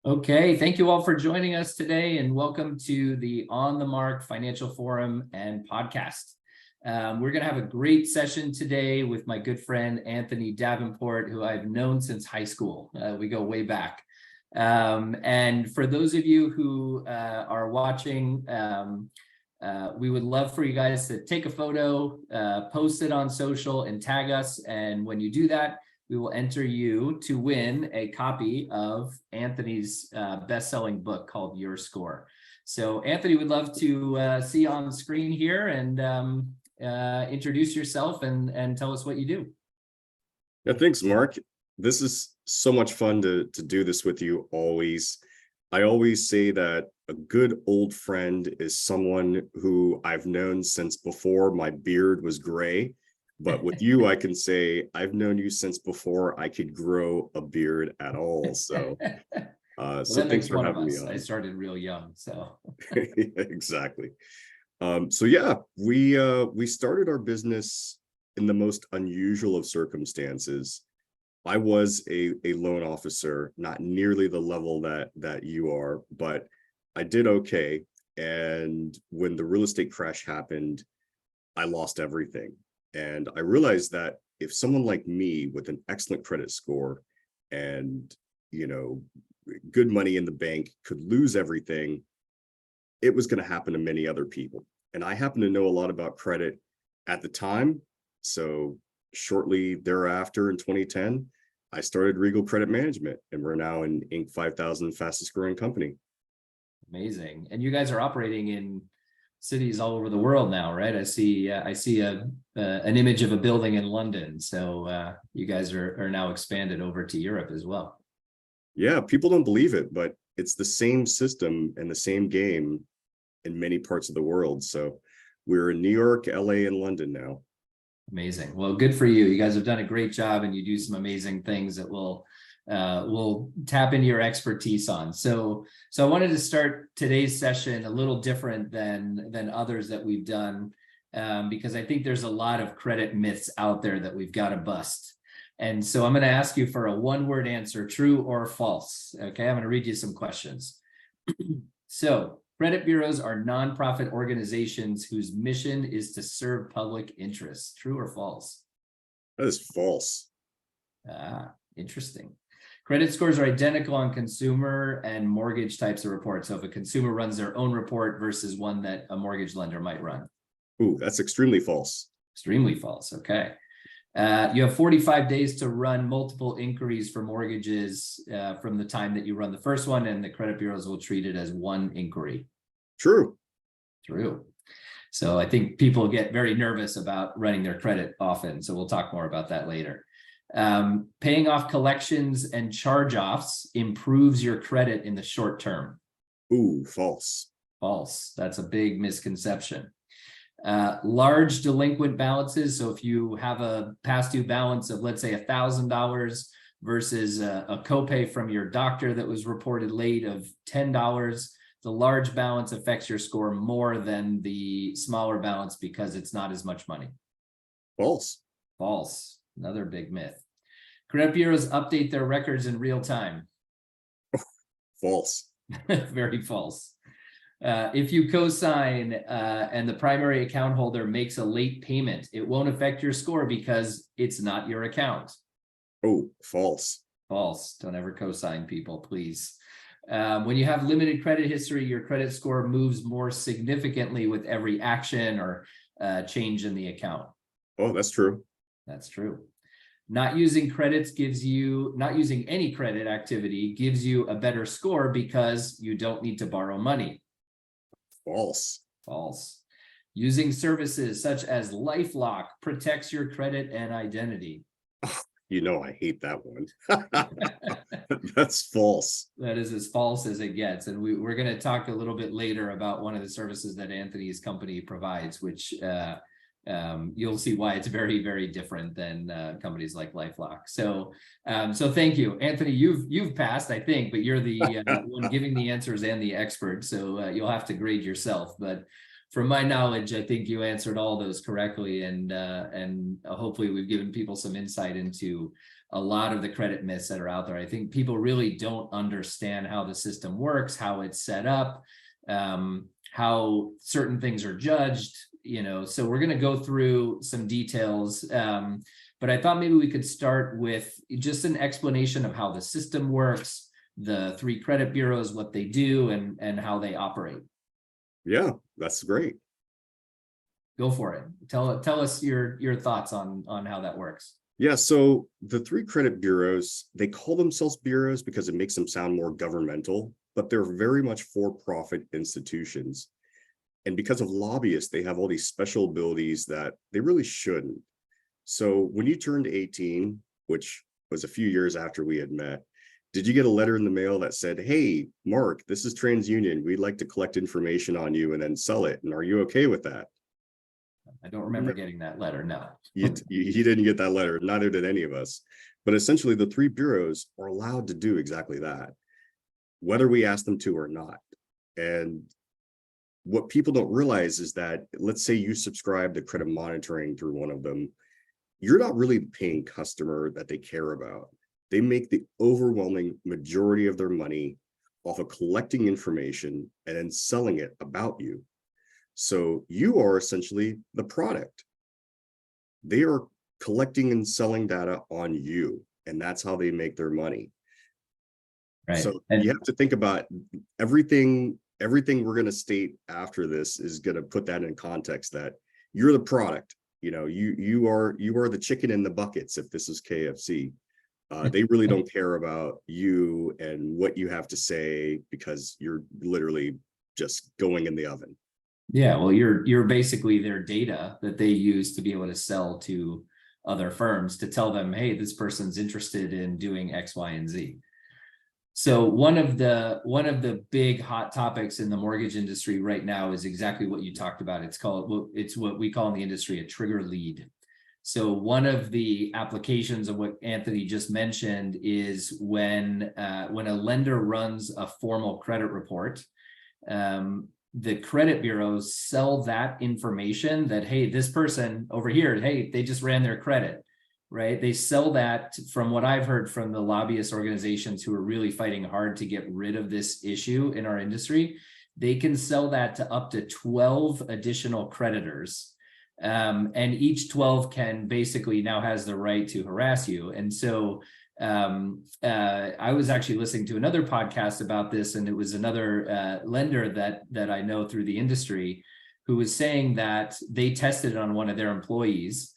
Okay, thank you all for joining us today and welcome to the On the Mark Financial Forum and podcast. We're going to have a great session today with my good friend Anthony Davenport, who I've known since high school. We go way back. And for those of you who are watching, we would love for you guys to take a photo, post it on social and tag us. And when you do that, we will enter you to win a copy of Anthony's best-selling book called Your Score. So Anthony, would love to see you on the screen here and introduce yourself and tell us what you do. Yeah, thanks, Mark. This is so much fun to do this with you always. I always say that a good old friend is someone who I've known since before my beard was gray. But with you, I can say I've known you since before I could grow a beard at all. So, Well, so thanks for having me on. I started real young, so exactly. So yeah, we started our business in the most unusual of circumstances. I was a loan officer, not nearly the level that you are, but I did okay. And when the real estate crash happened, I lost everything. And I realized that if someone like me with an excellent credit score and, good money in the bank could lose everything, it was going to happen to many other people. And I happen to know a lot about credit at the time. So shortly thereafter in 2010, I started Regal Credit Management, and we're now an Inc. 5000 fastest growing company. Amazing. And you guys are operating in cities all over the world now, right? I see an image of a building in London. So you guys are now expanded over to Europe as well. Yeah, people don't believe it, but it's the same system and the same game in many parts of the world. So we're in New York, LA, and London now. Amazing. Well, good for you. You guys have done a great job and you do some amazing things that we'll tap into your expertise on. So I wanted to start today's session a little different than others that we've done, because I think there's a lot of credit myths out there that we've got to bust. And so I'm going to ask you for a one-word answer, true or false. Okay, I'm going to read you some questions. So credit bureaus are nonprofit organizations whose mission is to serve public interest. True or false? That is false. Ah, interesting. Credit scores are identical on consumer and mortgage types of reports. So if a consumer runs their own report versus one that a mortgage lender might run. Ooh, that's extremely false. Extremely false. Okay. You have 45 days to run multiple inquiries for mortgages from the time that you run the first one, and the credit bureaus will treat it as one inquiry. True. True. So I think people get very nervous about running their credit often. So we'll talk more about that later. Paying off collections and charge-offs improves your credit in the short term. Ooh, false. False. That's a big misconception. Large delinquent balances. So if you have a past due balance of, let's say, $1,000 versus a copay from your doctor that was reported late of $10, the large balance affects your score more than the smaller balance because it's not as much money. False. False. Another big myth. Credit bureaus update their records in real time. False. Very false. If you co-sign and the primary account holder makes a late payment, it won't affect your score because it's not your account. Oh, false. False. Don't ever co-sign people, please. When you have limited credit history, your credit score moves more significantly with every action or change in the account. Oh, that's true. That's true. Not using any credit activity gives you a better score because you don't need to borrow money. False. False. Using services such as LifeLock protects your credit and identity. I hate that one. That's false. That is as false as it gets. And we're going to talk a little bit later about one of the services that Anthony's company provides, which you'll see why it's very, very different than companies like LifeLock. So thank you, Anthony. You've passed, I think, but you're the one giving the answers and the expert. So you'll have to grade yourself. But from my knowledge, I think you answered all those correctly, and hopefully we've given people some insight into a lot of the credit myths that are out there. I think people really don't understand how the system works, how it's set up, how certain things are judged, so we're going to go through some details. But I thought maybe we could start with just an explanation of how the system works, the 3 credit bureaus, what they do, and how they operate. Yeah, that's great. Go for it. Tell us your thoughts on how that works. Yeah, so the 3 credit bureaus, they call themselves bureaus because it makes them sound more governmental, but they're very much for-profit institutions. And because of lobbyists, they have all these special abilities that they really shouldn't. So when you turned 18, which was a few years after we had met, did you get a letter in the mail that said, "Hey, Mark, this is TransUnion. We'd like to collect information on you and then sell it. And are you okay with that?" I don't remember getting that letter. No. You didn't get that letter. Neither did any of us. But essentially, the 3 bureaus are allowed to do exactly that, whether we ask them to or not. And what people don't realize is that, let's say you subscribe to credit monitoring through one of them, you're not really the paying customer that they care about. They make the overwhelming majority of their money off of collecting information and then selling it about you. So you are essentially the product. They are collecting and selling data on you, and that's how they make their money. Right. So you have to think about everything we're going to state after this is going to put that in context, that you're the product. You are the chicken in the buckets. If this is KFC, they really don't care about you and what you have to say, because you're literally just going in the oven. Yeah, well, you're basically their data that they use to be able to sell to other firms to tell them, hey, this person's interested in doing X, Y, and Z. So one of the big hot topics in the mortgage industry right now is exactly what you talked about. It's what we call in the industry a trigger lead. So one of the applications of what Anthony just mentioned is when a lender runs a formal credit report, the credit bureaus sell that information that, hey, this person over here, hey, they just ran their credit. Right? They sell that, from what I've heard from the lobbyist organizations who are really fighting hard to get rid of this issue in our industry. They can sell that to up to 12 additional creditors. And each 12 can basically now has the right to harass you. And so I was actually listening to another podcast about this, and it was another lender that I know through the industry who was saying that they tested it on one of their employees,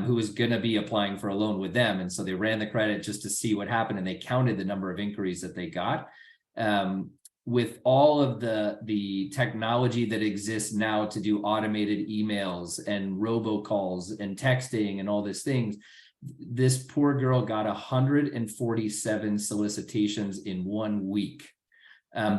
who was going to be applying for a loan with them. And so they ran the credit just to see what happened, and they counted the number of inquiries that they got. With all of the technology that exists now to do automated emails and robocalls and texting and all these things, this poor girl got 147 solicitations in 1 week,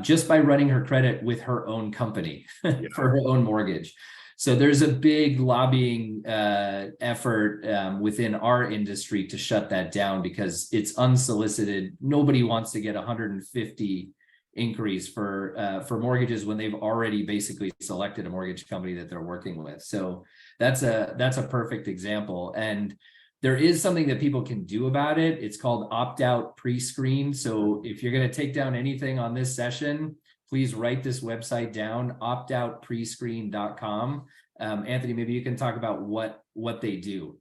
just by running her credit with her own company for her own mortgage. So there's a big lobbying effort within our industry to shut that down, because it's unsolicited. Nobody wants to get 150 inquiries for mortgages when they've already basically selected a mortgage company that they're working with. So that's a perfect example. And there is something that people can do about it. It's called opt-out pre-screen. So if you're going to take down anything on this session, please write this website down, optoutprescreen.com. Anthony, maybe you can talk about what they do.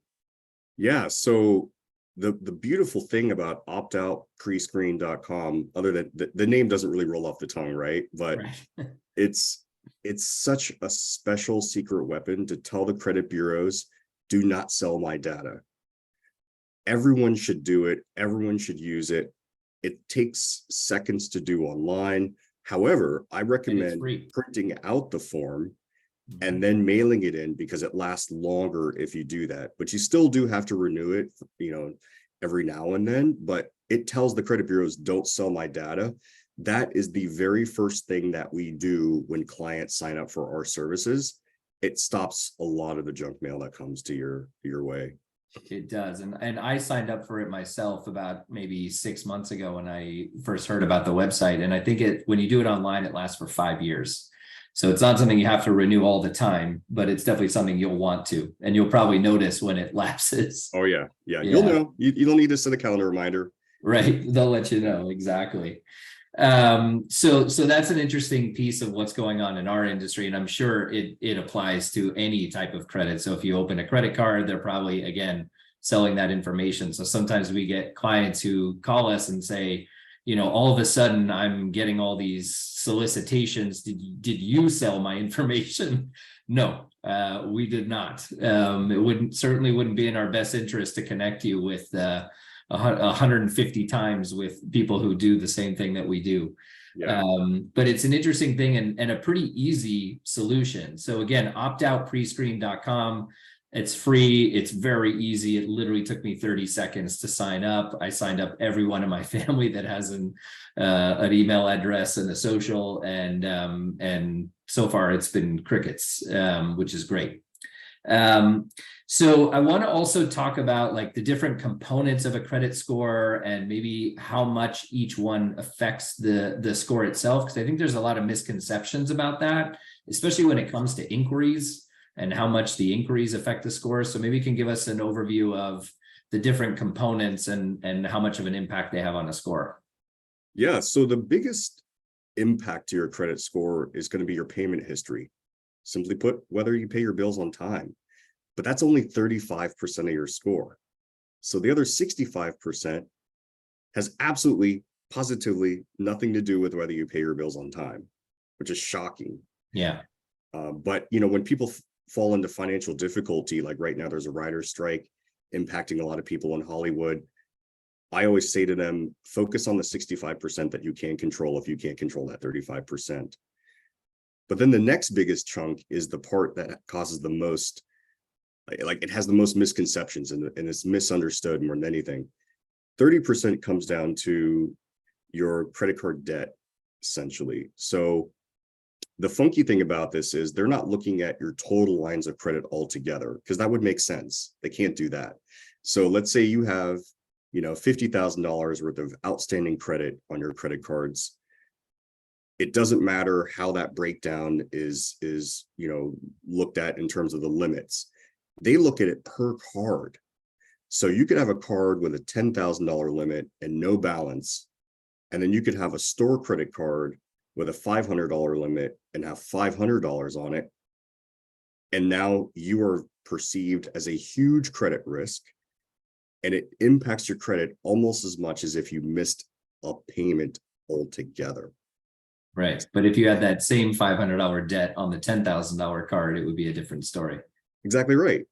Yeah, so the beautiful thing about optoutprescreen.com, other than the name doesn't really roll off the tongue, right? But right. it's such a special secret weapon to tell the credit bureaus, do not sell my data. Everyone should do it. Everyone should use it. It takes seconds to do online. However, I recommend printing out the form and then mailing it in, because it lasts longer if you do that. But you still do have to renew it, every now and then. But it tells the credit bureaus, don't sell my data. That is the very first thing that we do when clients sign up for our services. It stops a lot of the junk mail that comes to your way. It does. And I signed up for it myself about maybe 6 months ago when I first heard about the website. And I think when you do it online, it lasts for 5 years. So it's not something you have to renew all the time, but it's definitely something you'll want to, and you'll probably notice when it lapses. Oh yeah, yeah. You'll Yeah, know. You don't need to set a calendar reminder. right. They'll let you know exactly. So that's an interesting piece of what's going on in our industry, and I'm sure it applies to any type of credit. So if you open a credit card, they're probably, again, selling that information. So sometimes we get clients who call us and say, all of a sudden I'm getting all these solicitations. Did you sell my information? No, we did not. It certainly wouldn't be in our best interest to connect you with 150 times with people who do the same thing that we do. Yeah. But it's an interesting thing and a pretty easy solution. So again, optoutprescreen.com. It's free. It's very easy. It literally took me 30 seconds to sign up. I signed up everyone in my family that has an email address and a social, and so far it's been crickets, which is great. So I want to also talk about like the different components of a credit score and maybe how much each one affects the score itself, because I think there's a lot of misconceptions about that, especially when it comes to inquiries and how much the inquiries affect the score. So maybe you can give us an overview of the different components and how much of an impact they have on a score. Yeah. So the biggest impact to your credit score is going to be your payment history. Simply put, whether you pay your bills on time. But that's only 35% of your score. So the other 65% has absolutely, positively nothing to do with whether you pay your bills on time, which is shocking. Yeah. But when people fall into financial difficulty, like right now, there's a writer's strike impacting a lot of people in Hollywood. I always say to them, focus on the 65% that you can control if you can't control that 35%. But then the next biggest chunk is the part that causes the most, like it has the most misconceptions and it's misunderstood more than anything. 30% comes down to your credit card debt, essentially. So the funky thing about this is they're not looking at your total lines of credit altogether, because that would make sense. They can't do that. So let's say you have, $50,000 worth of outstanding credit on your credit cards. It doesn't matter how that breakdown is looked at in terms of the limits. They look at it per card. So you could have a card with a $10,000 limit and no balance, and then you could have a store credit card with a $500 limit and have $500 on it. And now you are perceived as a huge credit risk, and it impacts your credit almost as much as if you missed a payment altogether. Right. But if you had that same $500 debt on the $10,000 card, it would be a different story. Exactly right.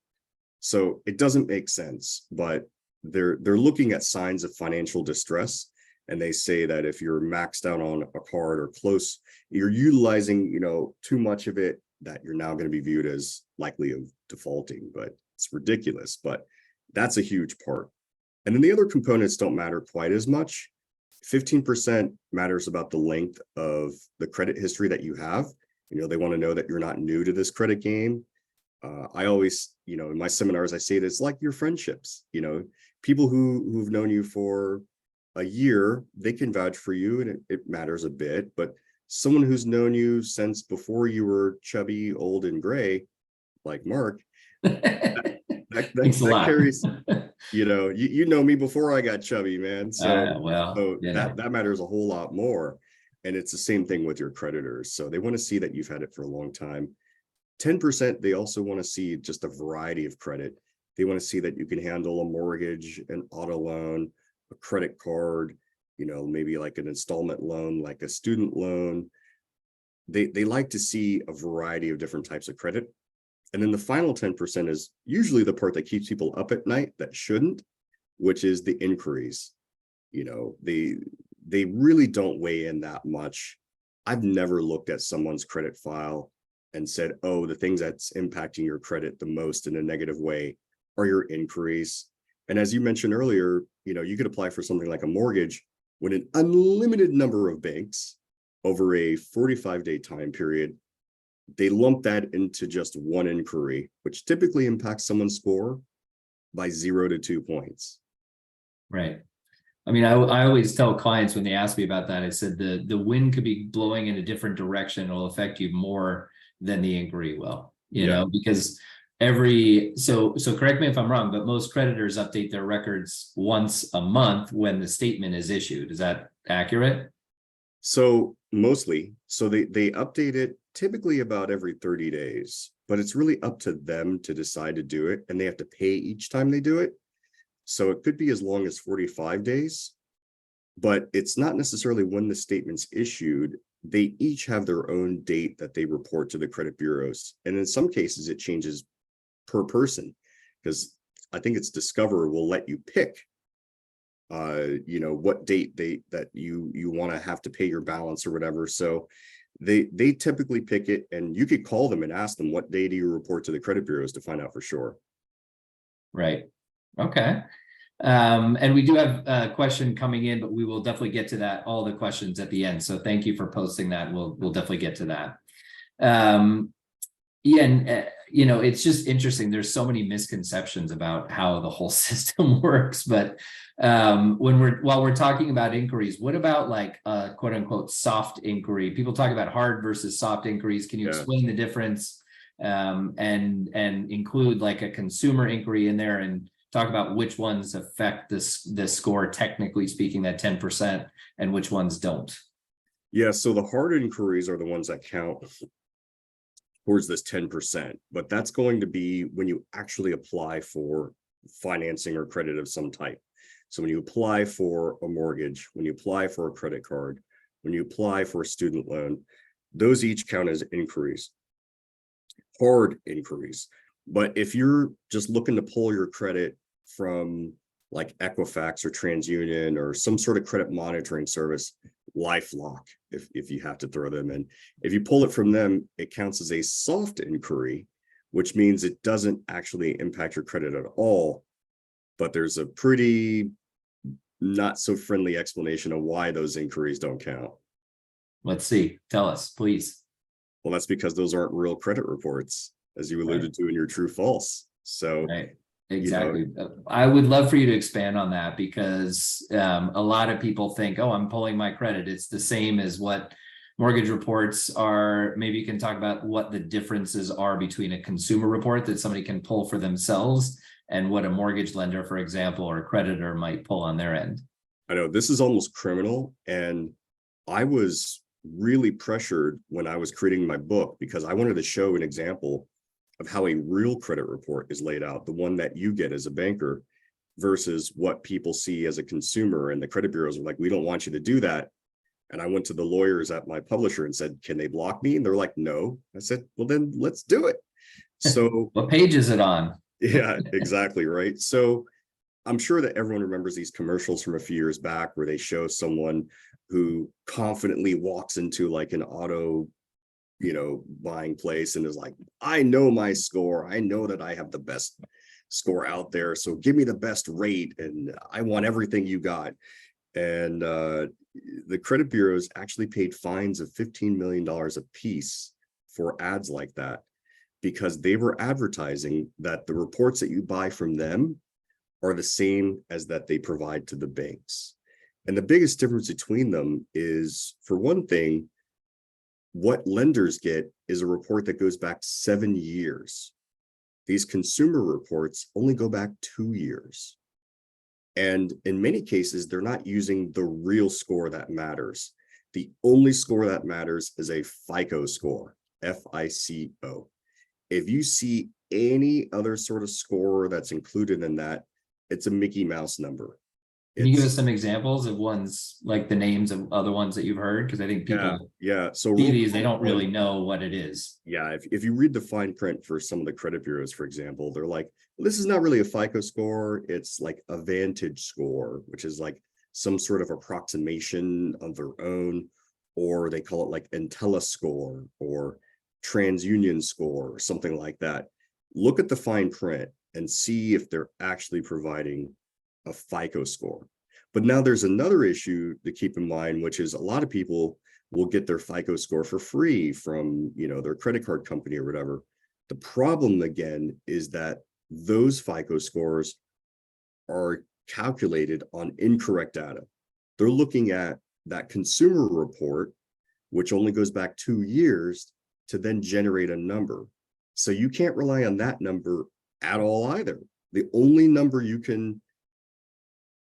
So it doesn't make sense, but they're looking at signs of financial distress. And they say that if you're maxed out on a card or close, you're utilizing, too much of it, that you're now going to be viewed as likely of defaulting. But it's ridiculous. But that's a huge part. And then the other components don't matter quite as much. 15% matters about the length of the credit history that you have. They want to know that you're not new to this credit game. I always, in my seminars, I say it's like your friendships. People who've known you for a year, they can vouch for you, and it matters a bit. But someone who's known you since before you were chubby, old, and gray, like Mark, that carries. You know me before I got chubby, man. So that matters a whole lot more. And it's the same thing with your creditors. So they want to see that you've had it for a long time. 10%, they also want to see just a variety of credit. They want to see that you can handle a mortgage, an auto loan, a credit card, maybe like an installment loan, like a student loan. They like to see a variety of different types of credit. And then the final 10% is usually the part that keeps people up at night that shouldn't, which is the inquiries. They really don't weigh in that much. I've never looked at someone's credit file and said, oh, the things that's impacting your credit the most in a negative way are your inquiries. And as you mentioned earlier, you could apply for something like a mortgage with an unlimited number of banks over a 45-day time period. They lump that into just one inquiry, which typically impacts someone's score by 0 to 2 points. Right. I mean, I always tell clients when they ask me about that, I said the wind could be blowing in a different direction. It'll affect you more than the inquiry will, Yeah. because so correct me if I'm wrong, but most creditors update their records once a month when the statement is issued. Is that accurate? So mostly, so they update it typically about every 30 days, but it's really up to them to decide to do it, and they have to pay each time they do it. So it could be as long as 45 days, but it's not necessarily when the statement's issued. They each have their own date that they report to the credit bureaus. And in some cases, it changes per person, because I think it's Discover will let you pick what date that you want to have to pay your balance or whatever. So they typically pick it, and you could call them and ask them, what day do you report to the credit bureaus, to find out for sure. Right. Okay. And we do have a question coming in, but we will definitely get to that, all the questions at the end. So thank you for posting that. We'll definitely get to that. Yeah, and it's just interesting. There's so many misconceptions about how the whole system works. But while we're talking about inquiries, what about like quote unquote soft inquiry? People talk about hard versus soft inquiries. Can you explain the difference and include like a consumer inquiry in there, and talk about which ones affect this score, technically speaking, that 10%, and which ones don't? Yeah, so the hard inquiries are the ones that count towards this 10%, but that's going to be when you actually apply for financing or credit of some type. So when you apply for a mortgage, when you apply for a credit card, when you apply for a student loan, those each count as inquiries, hard inquiries. But if you're just looking to pull your credit from like Equifax or TransUnion or some sort of credit monitoring service, LifeLock, if you have to throw them in, if you pull it from them, it counts as a soft inquiry, which means it doesn't actually impact your credit at all. But there's a pretty not so friendly explanation of why those inquiries don't count. Let's see. Tell us, please. Well, that's because those aren't real credit reports, as you alluded to in your true false. So right. Exactly. I would love for you to expand on that, because a lot of people think, oh, I'm pulling my credit. It's the same as what mortgage reports are. Maybe you can talk about what the differences are between a consumer report that somebody can pull for themselves and what a mortgage lender, for example, or a creditor might pull on their end. I know this is almost criminal, and I was really pressured when I was creating my book, because I wanted to show an example of how a real credit report is laid out, the one that you get as a banker versus what people see as a consumer. And the credit bureaus are like, we don't want you to do that. And I went to the lawyers at my publisher and said, can they block me? And they're like, no. I said, well, then let's do it. So what page is it on? Yeah, exactly. Right. So I'm sure that everyone remembers these commercials from a few years back where they show someone who confidently walks into like an auto buying place and is like, I know my score. I know that I have the best score out there. So give me the best rate and I want everything you got. And the credit bureaus actually paid fines of $15 million a piece for ads like that, because they were advertising that the reports that you buy from them are the same as that they provide to the banks. And the biggest difference between them is, for one thing, what lenders get is a report that goes back 7 years. These consumer reports only go back 2 years. And in many cases, they're not using the real score that matters. The only score that matters is a FICO score, FICO. If you see any other sort of score that's included in that, it's a Mickey Mouse number. Can you give us some examples of ones, like the names of other ones that you've heard? Because I think people So see these, they don't really know what it is. Yeah, if you read the fine print for some of the credit bureaus, for example, they're like, well, this is not really a FICO score. It's like a Vantage score, which is like some sort of approximation of their own, or they call it like Intella score or TransUnion score or something like that. Look at the fine print and see if they're actually providing a FICO score. But now there's another issue to keep in mind, which is a lot of people will get their FICO score for free from their credit card company or whatever. The problem again is that those FICO scores are calculated on incorrect data. They're looking at that consumer report, which only goes back 2 years, to then generate a number. So you can't rely on that number at all either. The only number you can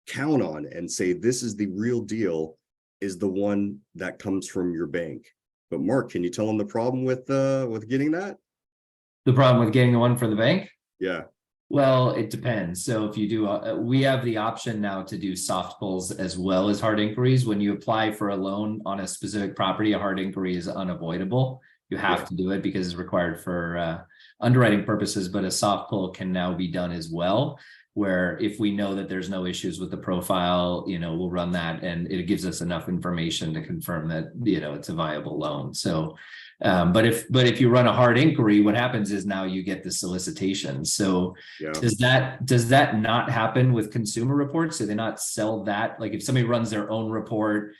count on and say this is the real deal is the one that comes from your bank. But Mark, can you tell them the problem with getting that? The problem with getting the one for the bank? Yeah. Well, it depends. So if you do, we have the option now to do soft pulls as well as hard inquiries. When you apply for a loan on a specific property, a hard inquiry is unavoidable. You have to do it because it's required for underwriting purposes, but a soft pull can now be done as well, where if we know that there's no issues with the profile, we'll run that and it gives us enough information to confirm that, it's a viable loan. So, but if you run a hard inquiry, what happens is now you get the solicitation. So does that not happen with consumer reports? Do they not sell that? Like if somebody runs their own report,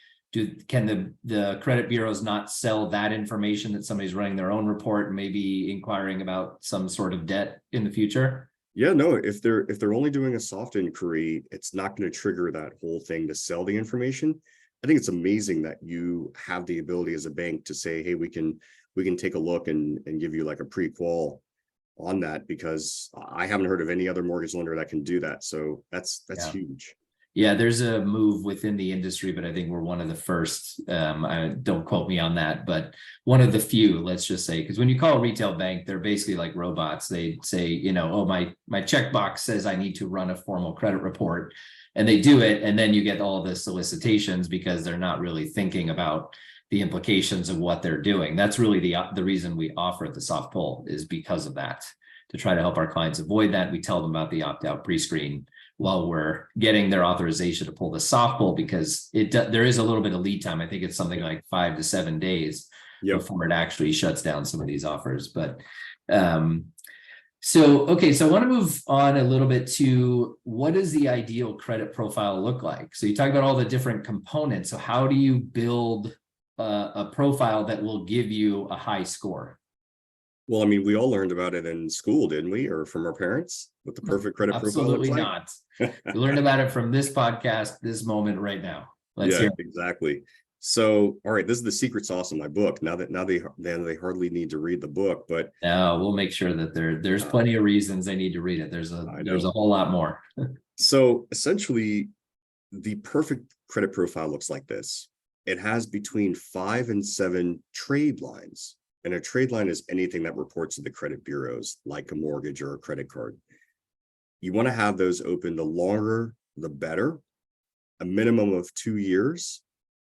can the credit bureaus not sell that information that somebody's running their own report and maybe inquiring about some sort of debt in the future? Yeah, no, if they're only doing a soft inquiry, it's not going to trigger that whole thing to sell the information. I think it's amazing that you have the ability as a bank to say, hey, we can take a look and give you like a pre-qual on that, because I haven't heard of any other mortgage lender that can do that. So that's huge. Yeah, there's a move within the industry, but I think we're one of the first. Don't quote me on that, but one of the few, let's just say, because when you call a retail bank, they're basically like robots. They say, oh, my checkbox says I need to run a formal credit report, and they do it. And then you get all the solicitations because they're not really thinking about the implications of what they're doing. That's really the reason we offer the soft pull, is because of that, to try to help our clients avoid that. We tell them about the opt-out pre-screen while we're getting their authorization to pull the soft pull, because there is a little bit of lead time. I think it's something like 5 to 7 days before it actually shuts down some of these offers. But so I want to move on a little bit to, what does the ideal credit profile look like? So you talk about all the different components. So how do you build a profile that will give you a high score? Well, I mean, we all learned about it in school, didn't we? Or from our parents, what the perfect credit profile looks like? Absolutely not. We learned about it from this podcast, this moment right now. Let's hear it. Exactly. So, all right, this is the secret sauce in my book. Now they hardly need to read the book, but we'll make sure that there's plenty of reasons they need to read it. There's a whole lot more. So essentially, the perfect credit profile looks like this. It has between 5 and 7 trade lines. And a trade line is anything that reports to the credit bureaus, like a mortgage or a credit card. You want to have those open, the longer, the better. A minimum of 2 years.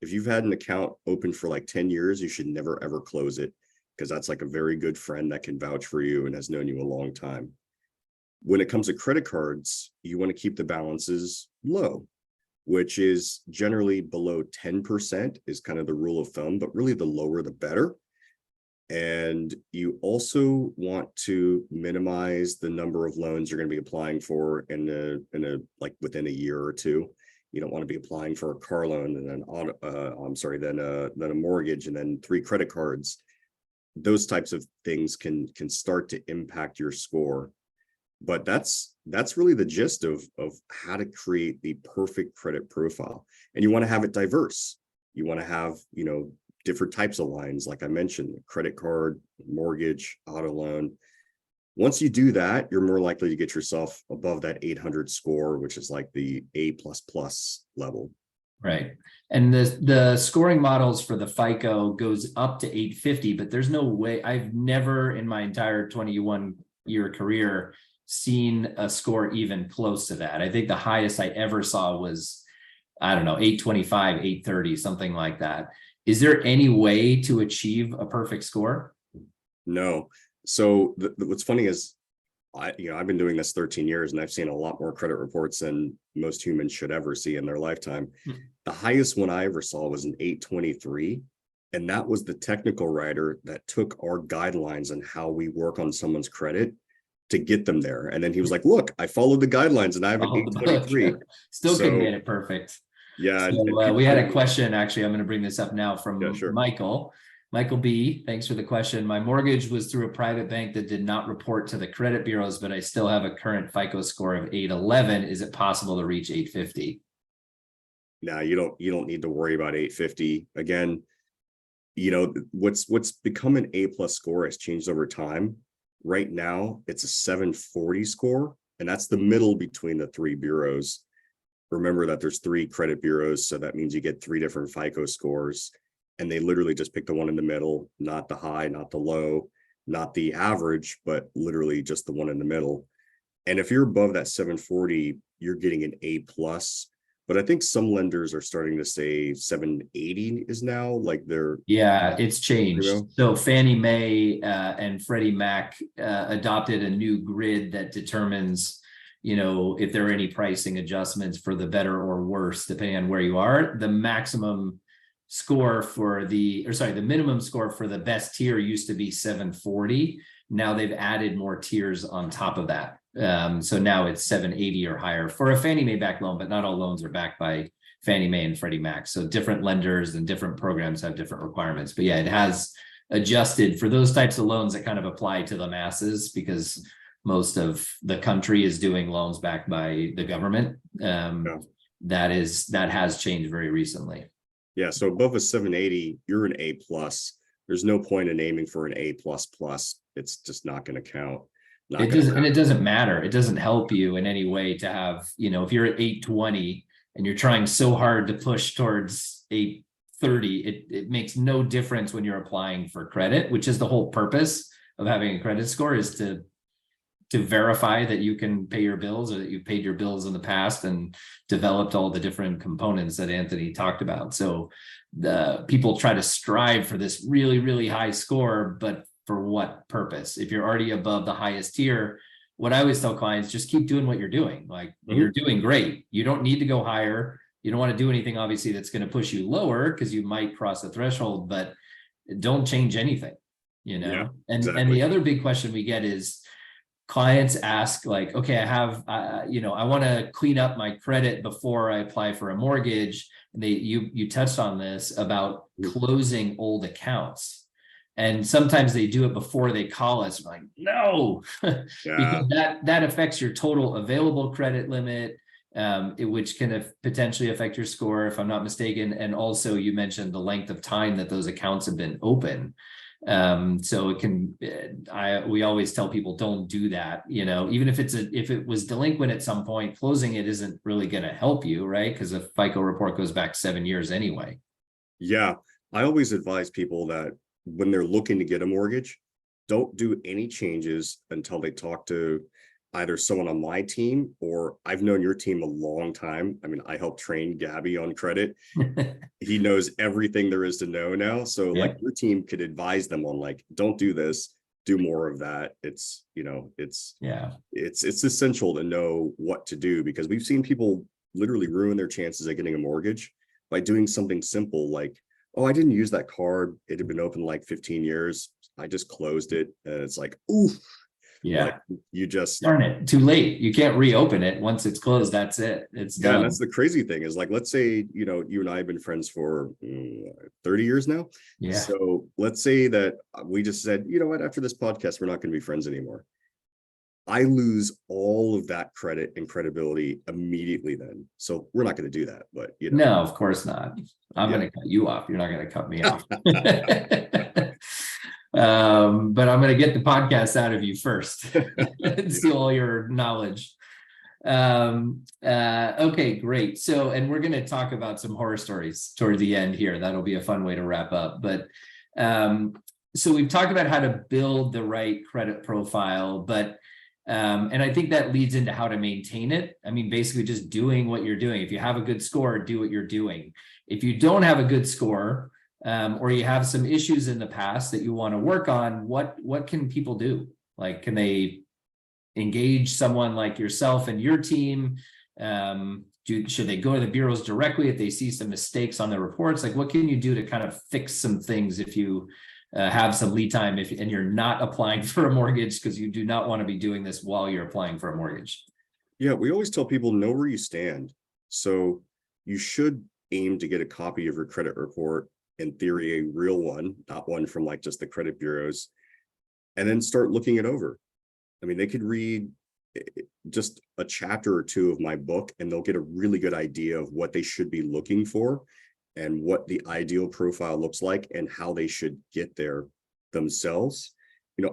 If you've had an account open for like 10 years, you should never, ever close it, because that's like a very good friend that can vouch for you and has known you a long time. When it comes to credit cards, you want to keep the balances low, which is generally below 10% is kind of the rule of thumb, but really the lower, the better. And you also want to minimize the number of loans you're going to be applying for in a like within a year or two. You don't want to be applying for a car loan and then a mortgage and then 3 credit cards. Those types of things can start to impact your score. But that's really the gist of how to create the perfect credit profile. And you want to have it diverse. You want to have, different types of lines, like I mentioned, credit card, mortgage, auto loan. Once you do that, you're more likely to get yourself above that 800 score, which is like the A++ level. Right. And the scoring models for the FICO goes up to 850, but there's no way, I've never in my entire 21-year career seen a score even close to that. I think the highest I ever saw was, I don't know, 825, 830, something like that. Is there any way to achieve a perfect score? No. So what's funny is I've been doing this 13 years and I've seen a lot more credit reports than most humans should ever see in their lifetime. The highest one I ever saw was an 823. And that was the technical writer that took our guidelines on how we work on someone's credit to get them there. And then he was like, look, I followed the guidelines and I have an 823. Still couldn't get it perfect. Yeah. So we had a question, actually, I'm going to bring this up now from Sure. Michael, Michael B, thanks for the question. My mortgage was through a private bank that did not report to the credit bureaus, but I still have a current FICO score of 811. Is it possible to reach 850? Now you don't need to worry about 850. Again, what's become an A+ score has changed over time. Right now, it's a 740 score, and that's the middle between the three bureaus. Remember that there's three credit bureaus, so that means you get three different FICO scores, and they literally just pick the one in the middle, not the high, not the low, not the average, but literally just the one in the middle. And if you're above that 740, you're getting an A+. But I think some lenders are starting to say 780 is now like they're. Yeah, it's changed. So Fannie Mae and Freddie Mac adopted a new grid that determines, if there are any pricing adjustments for the better or worse, depending on where you are. The maximum score the minimum score for the best tier used to be 740. Now they've added more tiers on top of that. So now it's 780 or higher for a Fannie Mae backed loan, but not all loans are backed by Fannie Mae and Freddie Mac. So different lenders and different programs have different requirements. But yeah, it has adjusted for those types of loans that kind of apply to the masses because most of the country is doing loans backed by the government. That has changed very recently. Yeah, so above a 780, you're an A+. There's no point in aiming for an A++. It's just not going to count. It doesn't matter. It doesn't help you in any way to have, if you're at 820 and you're trying so hard to push towards 830, it makes no difference when you're applying for credit, which is the whole purpose of having a credit score, is to verify that you can pay your bills or that you've paid your bills in the past and developed all the different components that Anthony talked about. So the people try to strive for this really, really high score, but for what purpose? If you're already above the highest tier, what I always tell clients, just keep doing what you're doing. Like you're doing great. You don't need to go higher. You don't want to do anything, obviously, that's going to push you lower because you might cross the threshold, but don't change anything, Yeah, and exactly. And the other big question we get is clients ask like, okay, I have, I want to clean up my credit before I apply for a mortgage. And you touched on this about closing old accounts. And sometimes they do it before they call us. We're like, no, because that affects your total available credit limit, which can potentially affect your score, if I'm not mistaken. And also, you mentioned the length of time that those accounts have been open. So it can. We always tell people don't do that. Even if it was delinquent at some point, closing it isn't really going to help you, right? Because a FICO report goes back 7 years anyway. Yeah, I always advise people that when they're looking to get a mortgage, don't do any changes until they talk to either someone on my team, or I've known your team a long time. I mean, I helped train Gabby on credit. He knows everything there is to know now. So like your team could advise them on like, don't do this, do more of that. It's essential to know what to do, because we've seen people literally ruin their chances at getting a mortgage by doing something simple like, oh, I didn't use that card. It had been open like 15 years. I just closed it. And it's like, oof. Yeah. Like you just darn it, too late. You can't reopen it. Once it's closed, that's it. It's done. And that's the crazy thing is like, let's say, you and I have been friends for 30 years now. Yeah. So let's say that we just said, you know what, after this podcast, we're not going to be friends anymore. I lose all of that credit and credibility immediately then. So we're not going to do that. But no, of course not. I'm going to cut you off. You're not going to cut me off. But I'm going to get the podcast out of you first and steal all your knowledge. Okay, great. So, and we're going to talk about some horror stories toward the end here. That'll be a fun way to wrap up. But so we've talked about how to build the right credit profile, but and I think that leads into how to maintain it. I mean, basically just doing what you're doing. If you have a good score, do what you're doing. If you don't have a good score, or you have some issues in the past that you want to work on, what can people do? Like, can they engage someone like yourself and your team? Should they go to the bureaus directly if they see some mistakes on their reports? Like, what can you do to kind of fix some things if you have some lead time and you're not applying for a mortgage, because you do not want to be doing this while you're applying for a mortgage? Yeah, we always tell people know where you stand. So you should aim to get a copy of your credit report in theory, a real one, not one from like just the credit bureaus, and then start looking it over. I mean, they could read just a chapter or two of my book and they'll get a really good idea of what they should be looking for and what the ideal profile looks like and how they should get there themselves.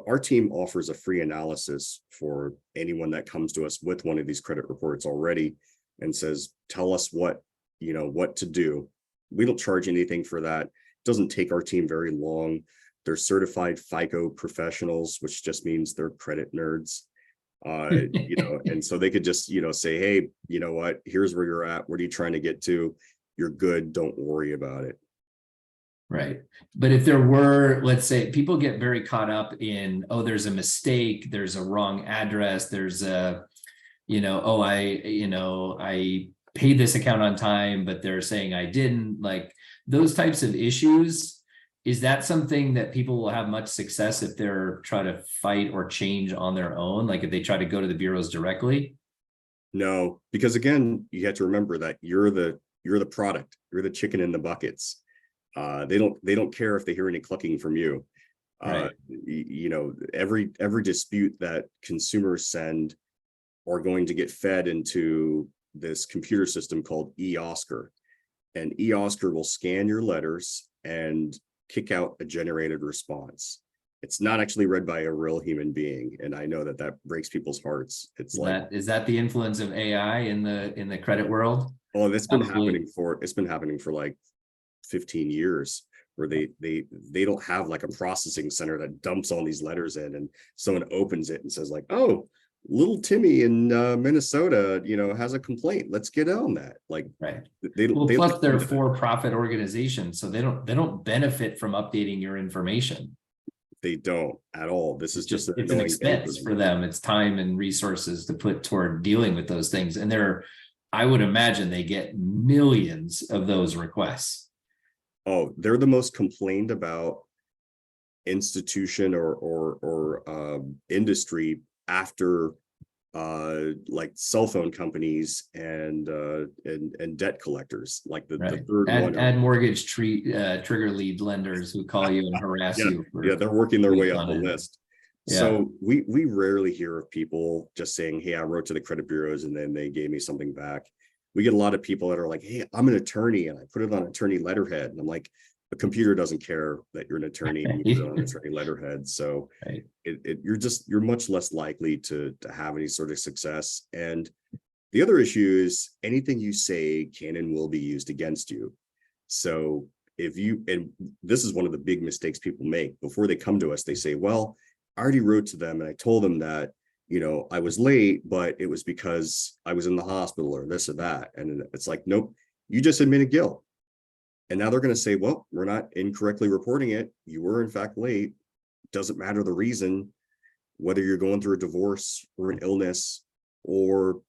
Our team offers a free analysis for anyone that comes to us with one of these credit reports already and says, tell us what to do. We don't charge anything for that. It doesn't take our team very long. They're certified FICO professionals, which just means they're credit nerds. And so they could just, say, hey, you know what, here's where you're at. What are you trying to get to? You're good. Don't worry about it. Right. But if there were, let's say, people get very caught up in, oh, there's a mistake, there's a wrong address, there's a, I paid this account on time, but they're saying I didn't, like those types of issues. Is that something that people will have much success if they're trying to fight or change on their own? Like if they try to go to the bureaus directly? No, because again, you have to remember that you're the product, you're the chicken in the buckets. They don't care if they hear any clucking from you. Right. Every dispute that consumers send are going to get fed into this computer system called E-Oscar, and E-Oscar will scan your letters and kick out a generated response. It's not actually read by a real human being, and I know that breaks people's hearts. It's Is that the influence of AI in the credit world? Oh, that's been Probably. happening for like 15 years, where they don't have like a processing center that dumps all these letters in and someone opens it and says like, oh, little Timmy in Minnesota, has a complaint. Let's get on that. Like, Right. they Well, they plus don't they're do that. for-profit organizations, so they don't benefit from updating your information. They don't at all. This is just an It's an annoying thing expense for them. It's time and resources to put toward dealing with those things. And I would imagine they get millions of those requests. Oh, they're the most complained about institution or industry after like cell phone companies and debt collectors, like the Right. third one. Add mortgage trigger lead lenders who call you and harass you. Yeah, they're working their way weeks up on the end. list. Yeah. So we rarely hear of people just saying, hey, I wrote to the credit bureaus and then they gave me something back. We get a lot of people that are like, hey, I'm an attorney, and I put it on attorney letterhead. And I'm like, the computer doesn't care that you're an attorney and you put it on attorney letterhead. So Right. you're much less likely to have any sort of success. And the other issue is anything you say can and will be used against you. So and this is one of the big mistakes people make before they come to us, they say, well, I already wrote to them and I told them that, I was late, but it was because I was in the hospital or this or that. And it's like, nope, you just admitted guilt. And now they're going to say, well, we're not incorrectly reporting it. You were in fact late. Doesn't matter the reason, whether you're going through a divorce or an illness or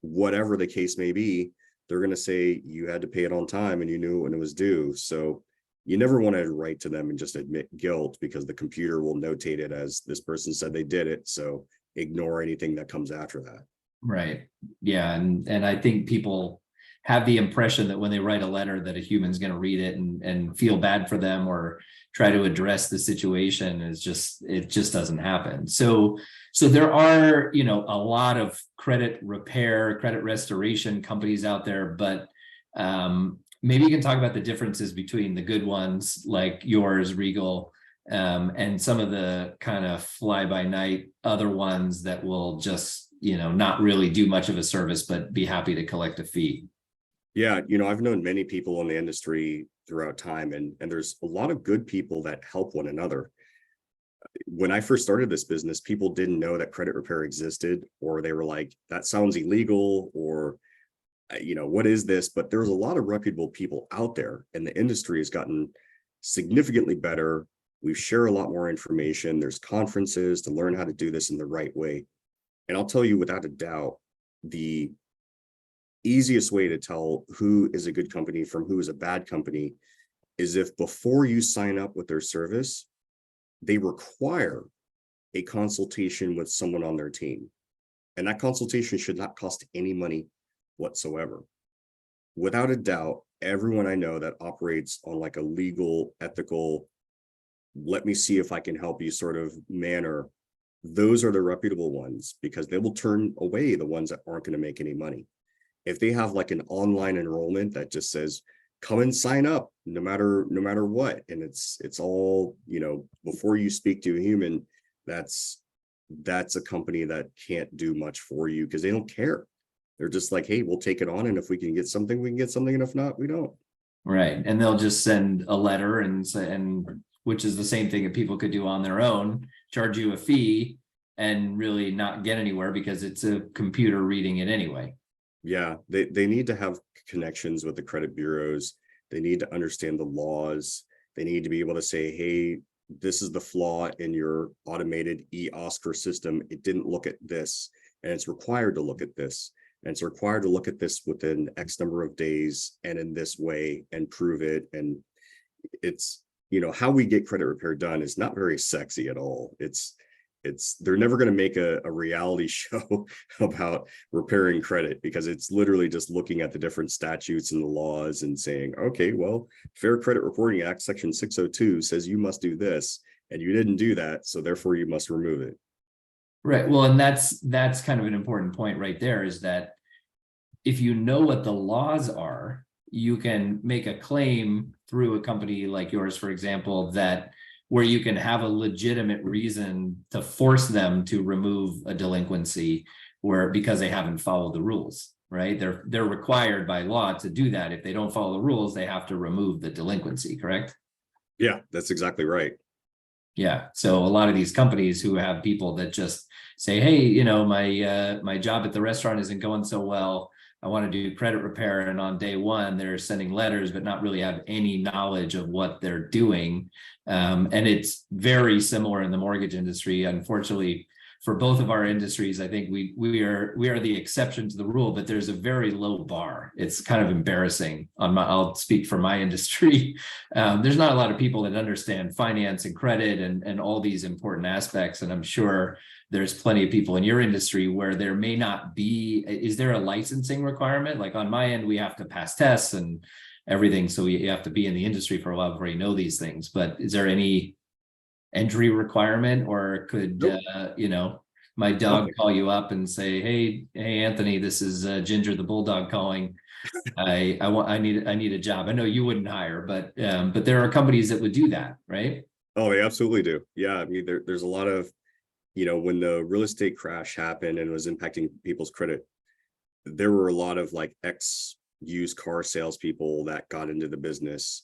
whatever the case may be. They're going to say you had to pay it on time and you knew when it was due. So you never want to write to them and just admit guilt, because the computer will notate it as this person said they did it. So ignore anything that comes after that. Right. Yeah. And I think people have the impression that when they write a letter that a human's going to read it and feel bad for them or try to address the situation. It just doesn't happen. So there are, a lot of credit repair, credit restoration companies out there, but maybe you can talk about the differences between the good ones like yours, Regal, and some of the kind of fly by night other ones that will just, not really do much of a service, but be happy to collect a fee. Yeah, I've known many people in the industry throughout time, and there's a lot of good people that help one another. When I first started this business, people didn't know that credit repair existed, or they were like, that sounds illegal, or what is this? But there's a lot of reputable people out there, and the industry has gotten significantly better. We share a lot more information. There's conferences to learn how to do this in the right way. And I'll tell you without a doubt, the easiest way to tell who is a good company from who is a bad company is if before you sign up with their service, they require a consultation with someone on their team. And that consultation should not cost any money whatsoever. Without a doubt, everyone I know that operates on like a legal, ethical, let me see if I can help you sort of manner, those are the reputable ones, because they will turn away the ones that aren't going to make any money. If they have like an online enrollment that just says, come and sign up no matter what, and it's all, before you speak to a human, that's a company that can't do much for you because they don't care. They're just like, hey, we'll take it on, and if we can get something, we can get something, and if not, we don't. Right. And they'll just send a letter and say, and which is the same thing that people could do on their own, charge you a fee and really not get anywhere because it's a computer reading it anyway. Yeah, they need to have connections with the credit bureaus. They need to understand the laws. They need to be able to say, hey, this is the flaw in your automated e-Oscar system. It didn't look at this, and it's required to look at this. And it's required to look at this within X number of days and in this way and prove it. And it's, how we get credit repair done is not very sexy at all. They're never going to make a reality show about repairing credit, because it's literally just looking at the different statutes and the laws and saying, okay, well, Fair Credit Reporting Act section 602 says you must do this, and you didn't do that, so therefore you must remove it. Right. Well, and that's kind of an important point right there, is that if you know what the laws are, you can make a claim through a company like yours, for example, that where you can have a legitimate reason to force them to remove a delinquency because they haven't followed the rules, right? They're required by law to do that. If they don't follow the rules, they have to remove the delinquency, correct? Yeah, that's exactly right. Yeah. So a lot of these companies who have people that just say, hey, my job at the restaurant isn't going so well, I want to do credit repair, and on day one they're sending letters but not really have any knowledge of what they're doing. And it's very similar in the mortgage industry. Unfortunately, for both of our industries, I think we are the exception to the rule, but there's a very low bar. It's kind of embarrassing. I'll speak for my industry. There's not a lot of people that understand finance and credit and all these important aspects, and I'm sure there's plenty of people in your industry where there may not be. Is there a licensing requirement? Like on my end, we have to pass tests and everything, so you have to be in the industry for a while before you know these things. But is there any entry requirement, or could Nope. my dog Nothing. call you up and say, hey Anthony, this is Ginger the bulldog calling, I need a job? I know you wouldn't hire, but there are companies that would do that, right? Oh, they absolutely do. Yeah, I mean, there's a lot of, when the real estate crash happened and was impacting people's credit, there were a lot of like used car salespeople that got into the business.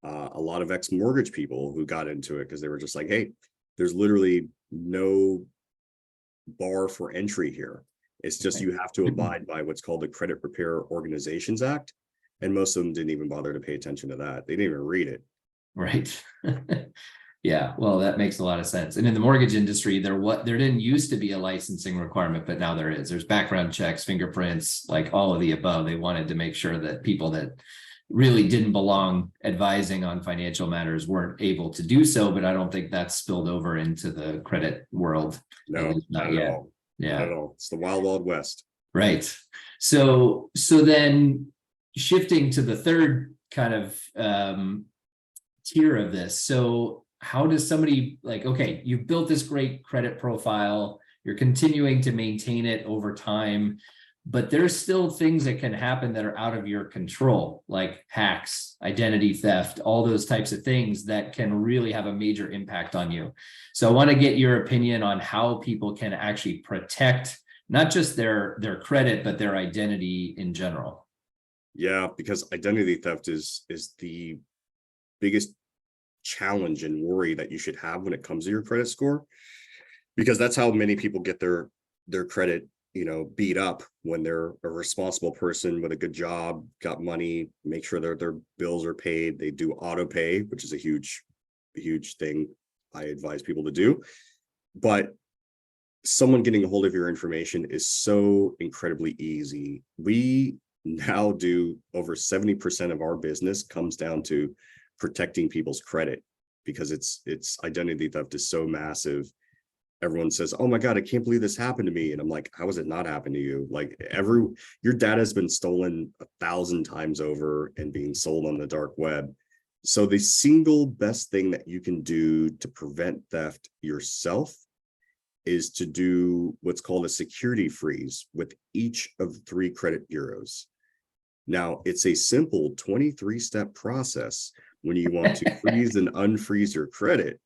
A lot of mortgage people who got into it because they were just like, hey, there's literally no bar for entry here. It's just you have to abide by what's called the Credit Repair Organizations Act. And most of them didn't even bother to pay attention to that. They didn't even read it. Right. Yeah, well, that makes a lot of sense. And in the mortgage industry, there didn't used to be a licensing requirement, but now there is. There's background checks, fingerprints, like all of the above. They wanted to make sure that people that really didn't belong advising on financial matters weren't able to do so, but I don't think that's spilled over into the credit world. No, not at all. Yeah. Not at all. It's the wild, wild west. Right. So then shifting to the third kind of tier of this. So how does somebody, like, okay, you've built this great credit profile, you're continuing to maintain it over time, but there's still things that can happen that are out of your control, like hacks, identity theft, all those types of things that can really have a major impact on you. So I want to get your opinion on how people can actually protect not just their credit, but their identity in general. Yeah, because identity theft is the biggest challenge and worry that you should have when it comes to your credit score, because that's how many people get their credit beat up when they're a responsible person with a good job, got money, make sure their bills are paid. They do auto pay, which is a huge thing I advise people to do. But someone getting a hold of your information is so incredibly easy. We now do over 70% of our business comes down to protecting people's credit, because it's identity theft is so massive. everyone says, oh my God, I can't believe this happened to me. And I'm like, how has it not happened to you? Like your data has been stolen 1,000 times over and being sold on the dark web. So the single best thing that you can do to prevent theft yourself is to do what's called a security freeze with each of the 3 credit bureaus. Now, it's a simple 23-step process when you want to freeze and unfreeze your credit.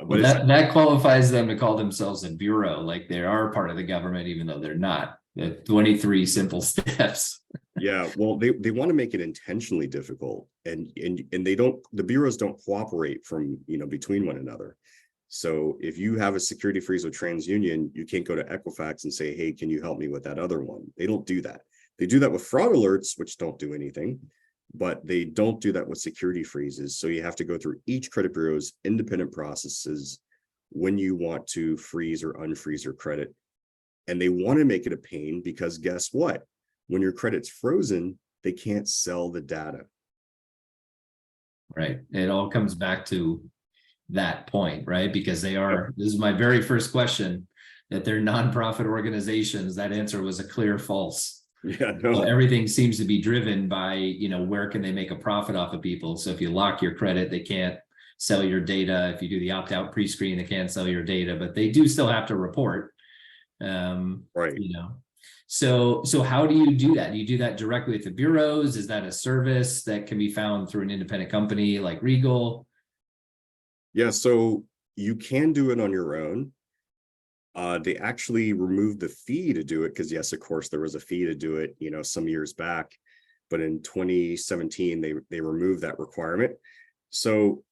Well, But it's that qualifies them to call themselves a bureau, like they are part of the government, even though they're not. The 23 simple steps. yeah, well, they want to make it intentionally difficult, and they don't, the bureaus don't cooperate from, between one another. So if you have a security freeze with TransUnion, you can't go to Equifax and say, hey, can you help me with that other one? They don't do that. They do that with fraud alerts, which don't do anything, but they don't do that with security freezes. So you have to go through each credit bureau's independent processes when you want to freeze or unfreeze your credit. And they want to make it a pain because guess what? When your credit's frozen, they can't sell the data. Right. It all comes back to that point, right? Because they are, this is my very first question, that they're nonprofit organizations. That answer was a clear false. Yeah, So no. everything seems to be driven by, where can they make a profit off of people? So if you lock your credit, they can't sell your data. If you do the opt-out pre-screen, they can't sell your data, but they do still have to report. Right. So how do you do that? Do you do that directly with the bureaus? Is that a service that can be found through an independent company like Regal? Yeah, so you can do it on your own. They actually removed the fee to do it because, yes, of course, there was a fee to do it, some years back. But in 2017, they removed that requirement. So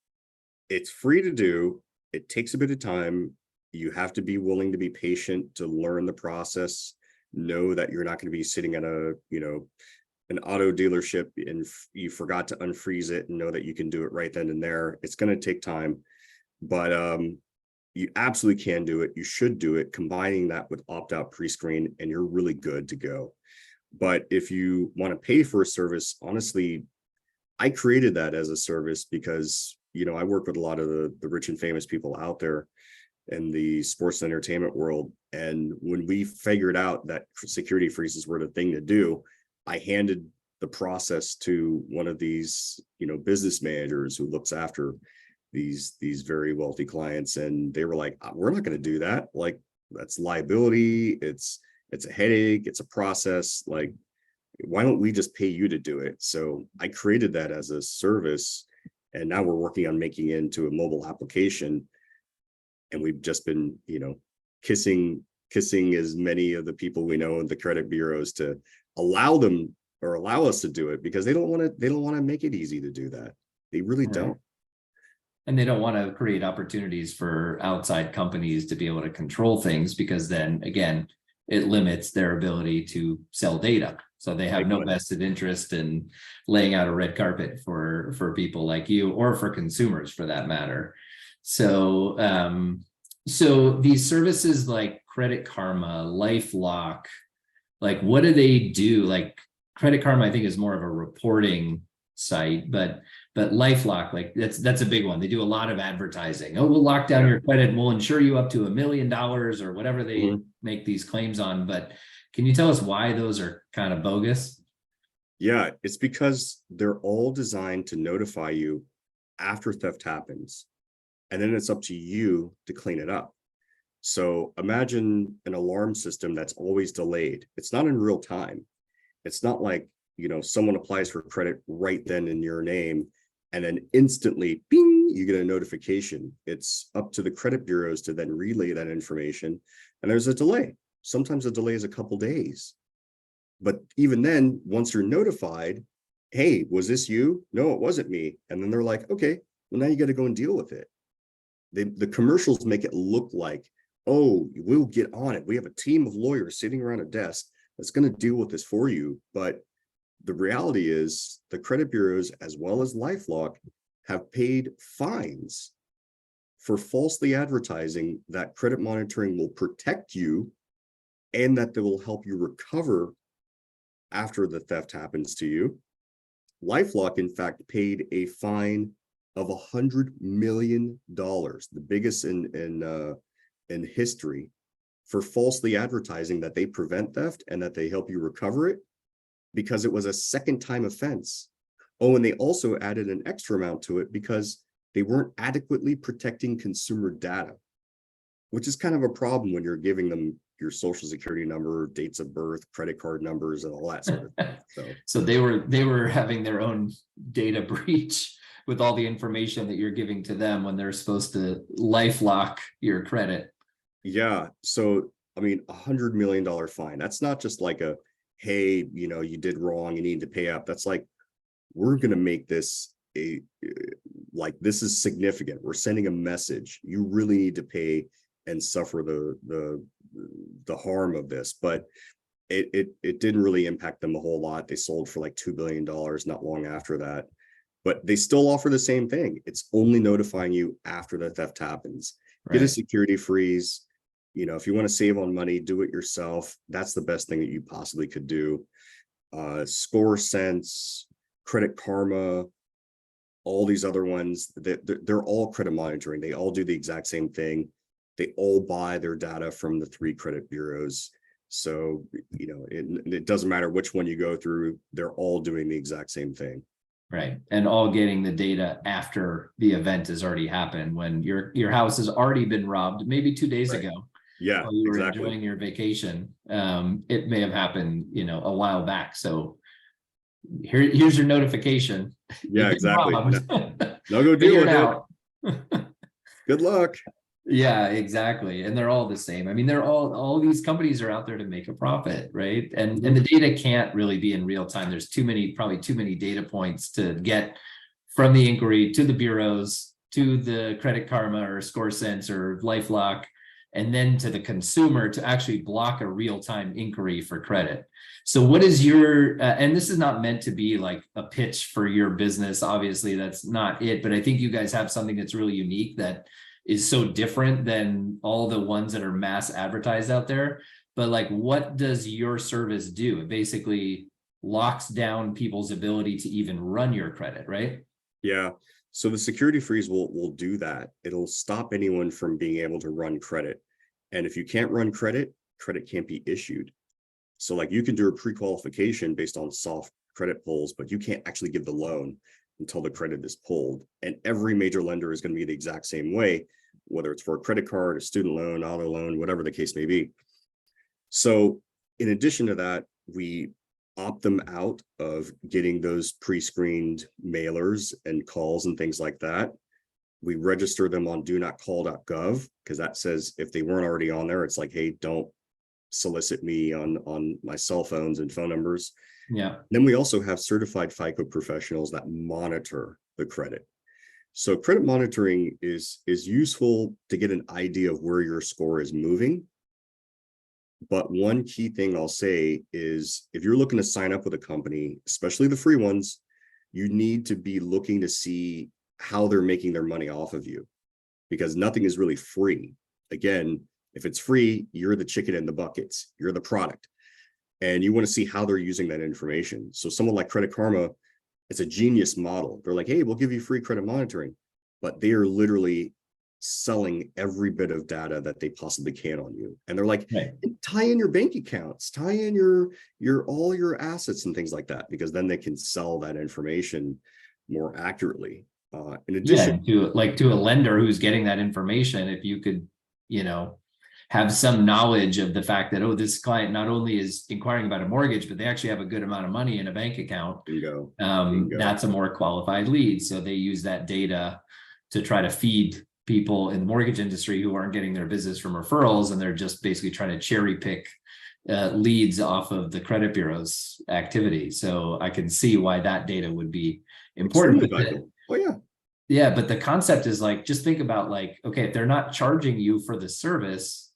it's free to do. It takes a bit of time. You have to be willing to be patient to learn the process. Know that you're not going to be sitting at an auto dealership and you forgot to unfreeze it, and know that you can do it right then and there. It's going to take time, but you absolutely can do it. You should do it, combining that with opt-out pre-screen, and you're really good to go. But if you want to pay for a service, honestly, I created that as a service because, I work with a lot of the rich and famous people out there in the sports and entertainment world. And when we figured out that security freezes were the thing to do, I handed the process to one of these, business managers who looks after these very wealthy clients. And they were like, we're not going to do that. Like, that's liability. It's a headache. It's a process. Like, why don't we just pay you to do it? So I created that as a service. And now we're working on making it into a mobile application. And we've just been, kissing as many of the people we know in the credit bureaus to allow us to do it, because they don't want to make it easy to do that. They really don't. And they don't want to create opportunities for outside companies to be able to control things, because then again, it limits their ability to sell data. So they have no vested interest in laying out a red carpet for people like you, or for consumers for that matter. So so these services like Credit Karma, LifeLock, like what do they do? Like Credit Karma, I think, is more of a reporting site, but LifeLock, like that's a big one. They do a lot of advertising. Oh, we'll lock down your credit and we'll insure you up to $1 million or whatever they make these claims on. But can you tell us why those are kind of bogus? Yeah, it's because they're all designed to notify you after theft happens, and then it's up to you to clean it up. So imagine an alarm system that's always delayed. It's not in real time. It's not like, someone applies for credit right then in your name, and then instantly, bing, you get a notification. It's up to the credit bureaus to then relay that information. And there's a delay. Sometimes the delay is a couple days. But even then, once you're notified, hey, was this you? No, it wasn't me. And then they're like, okay, well, now you got to go and deal with it. The commercials make it look like, oh, we'll get on it. We have a team of lawyers sitting around a desk that's going to deal with this for you. But the reality is the credit bureaus, as well as LifeLock, have paid fines for falsely advertising that credit monitoring will protect you and that they will help you recover after the theft happens to you. LifeLock, in fact, paid a fine of $100 million, the biggest in in history for falsely advertising that they prevent theft and that they help you recover it because it was a second time offense. Oh, and they also added an extra amount to it because they weren't adequately protecting consumer data, which is kind of a problem when you're giving them your social security number, dates of birth, credit card numbers, and all that sort of stuff. So they were having their own data breach with all the information that you're giving to them when they're supposed to LifeLock your credit. Yeah. So, I mean, $100 million fine. That's not just like a, hey, you did wrong, you need to pay up. That's like, we're going to make this like, this is significant. We're sending a message. You really need to pay and suffer the harm of this. But it didn't really impact them a whole lot. They sold for like $2 billion not long after that. But they still offer the same thing. It's only notifying you after the theft happens. Get a security freeze. If you want to save on money, do it yourself. That's the best thing that you possibly could do. Score Sense, Credit Karma, all these other ones, they're all credit monitoring. They all do the exact same thing. They all buy their data from the 3 credit bureaus. So, it doesn't matter which one you go through, they're all doing the exact same thing. Right. And all getting the data after the event has already happened, when your house has already been robbed, maybe 2 days ago. Yeah, while you were exactly. enjoying your vacation. It may have happened, a while back. So here's your notification. Yeah, exactly. No, go Figure deal with it. Good luck. Yeah, exactly. And they're all the same. I mean, they're all these companies are out there to make a profit, right? And the data can't really be in real time. There's probably too many data points to get from the inquiry to the bureaus, to the Credit Karma or Score Sense or LifeLock, and then to the consumer to actually block a real-time inquiry for credit. So what is your, and this is not meant to be like a pitch for your business, obviously that's not it, but I think you guys have something that's really unique that is so different than all the ones that are mass advertised out there. But like, what does your service do? It basically locks down people's ability to even run your credit, right? Yeah. So the security freeze will do that. It'll stop anyone from being able to run credit. And if you can't run credit, credit can't be issued. So like, you can do a pre-qualification based on soft credit pulls, but you can't actually give the loan until the credit is pulled. And every major lender is going to be the exact same way, whether it's for a credit card, a student loan, auto loan, whatever the case may be. So in addition to that, we opt them out of getting those pre-screened mailers and calls and things like that. We register them on donotcall.gov, because that says if they weren't already on there, it's like, hey, don't solicit me on my cell phones and phone numbers. Yeah. Then we also have certified FICO professionals that monitor the credit. So credit monitoring is useful to get an idea of where your score is moving. But one key thing I'll say is, if you're looking to sign up with a company, especially the free ones, you need to be looking to see how they're making their money off of you, because nothing is really free. Again, if it's free, you're the chicken in the buckets, you're the product, and you want to see how they're using that information. So someone like Credit Karma, it's a genius model. They're like, hey, we'll give you free credit monitoring, but they are literally selling every bit of data that they possibly can on you. And they're like, Right. tie in your bank accounts, tie in your all your assets and things like that, because then they can sell that information more accurately. In addition, to a lender who's getting that information, if you could, have some knowledge of the fact that, oh, this client not only is inquiring about a mortgage, but they actually have a good amount of money in a bank account. bingo. That's a more qualified lead. So they use that data to try to feed people in the mortgage industry who aren't getting their business from referrals, and they're just basically trying to cherry pick leads off of the credit bureau's activity. So I can see why that data would be important. Oh yeah. Yeah, but the concept is like, just think about like, okay, if they're not charging you for the service,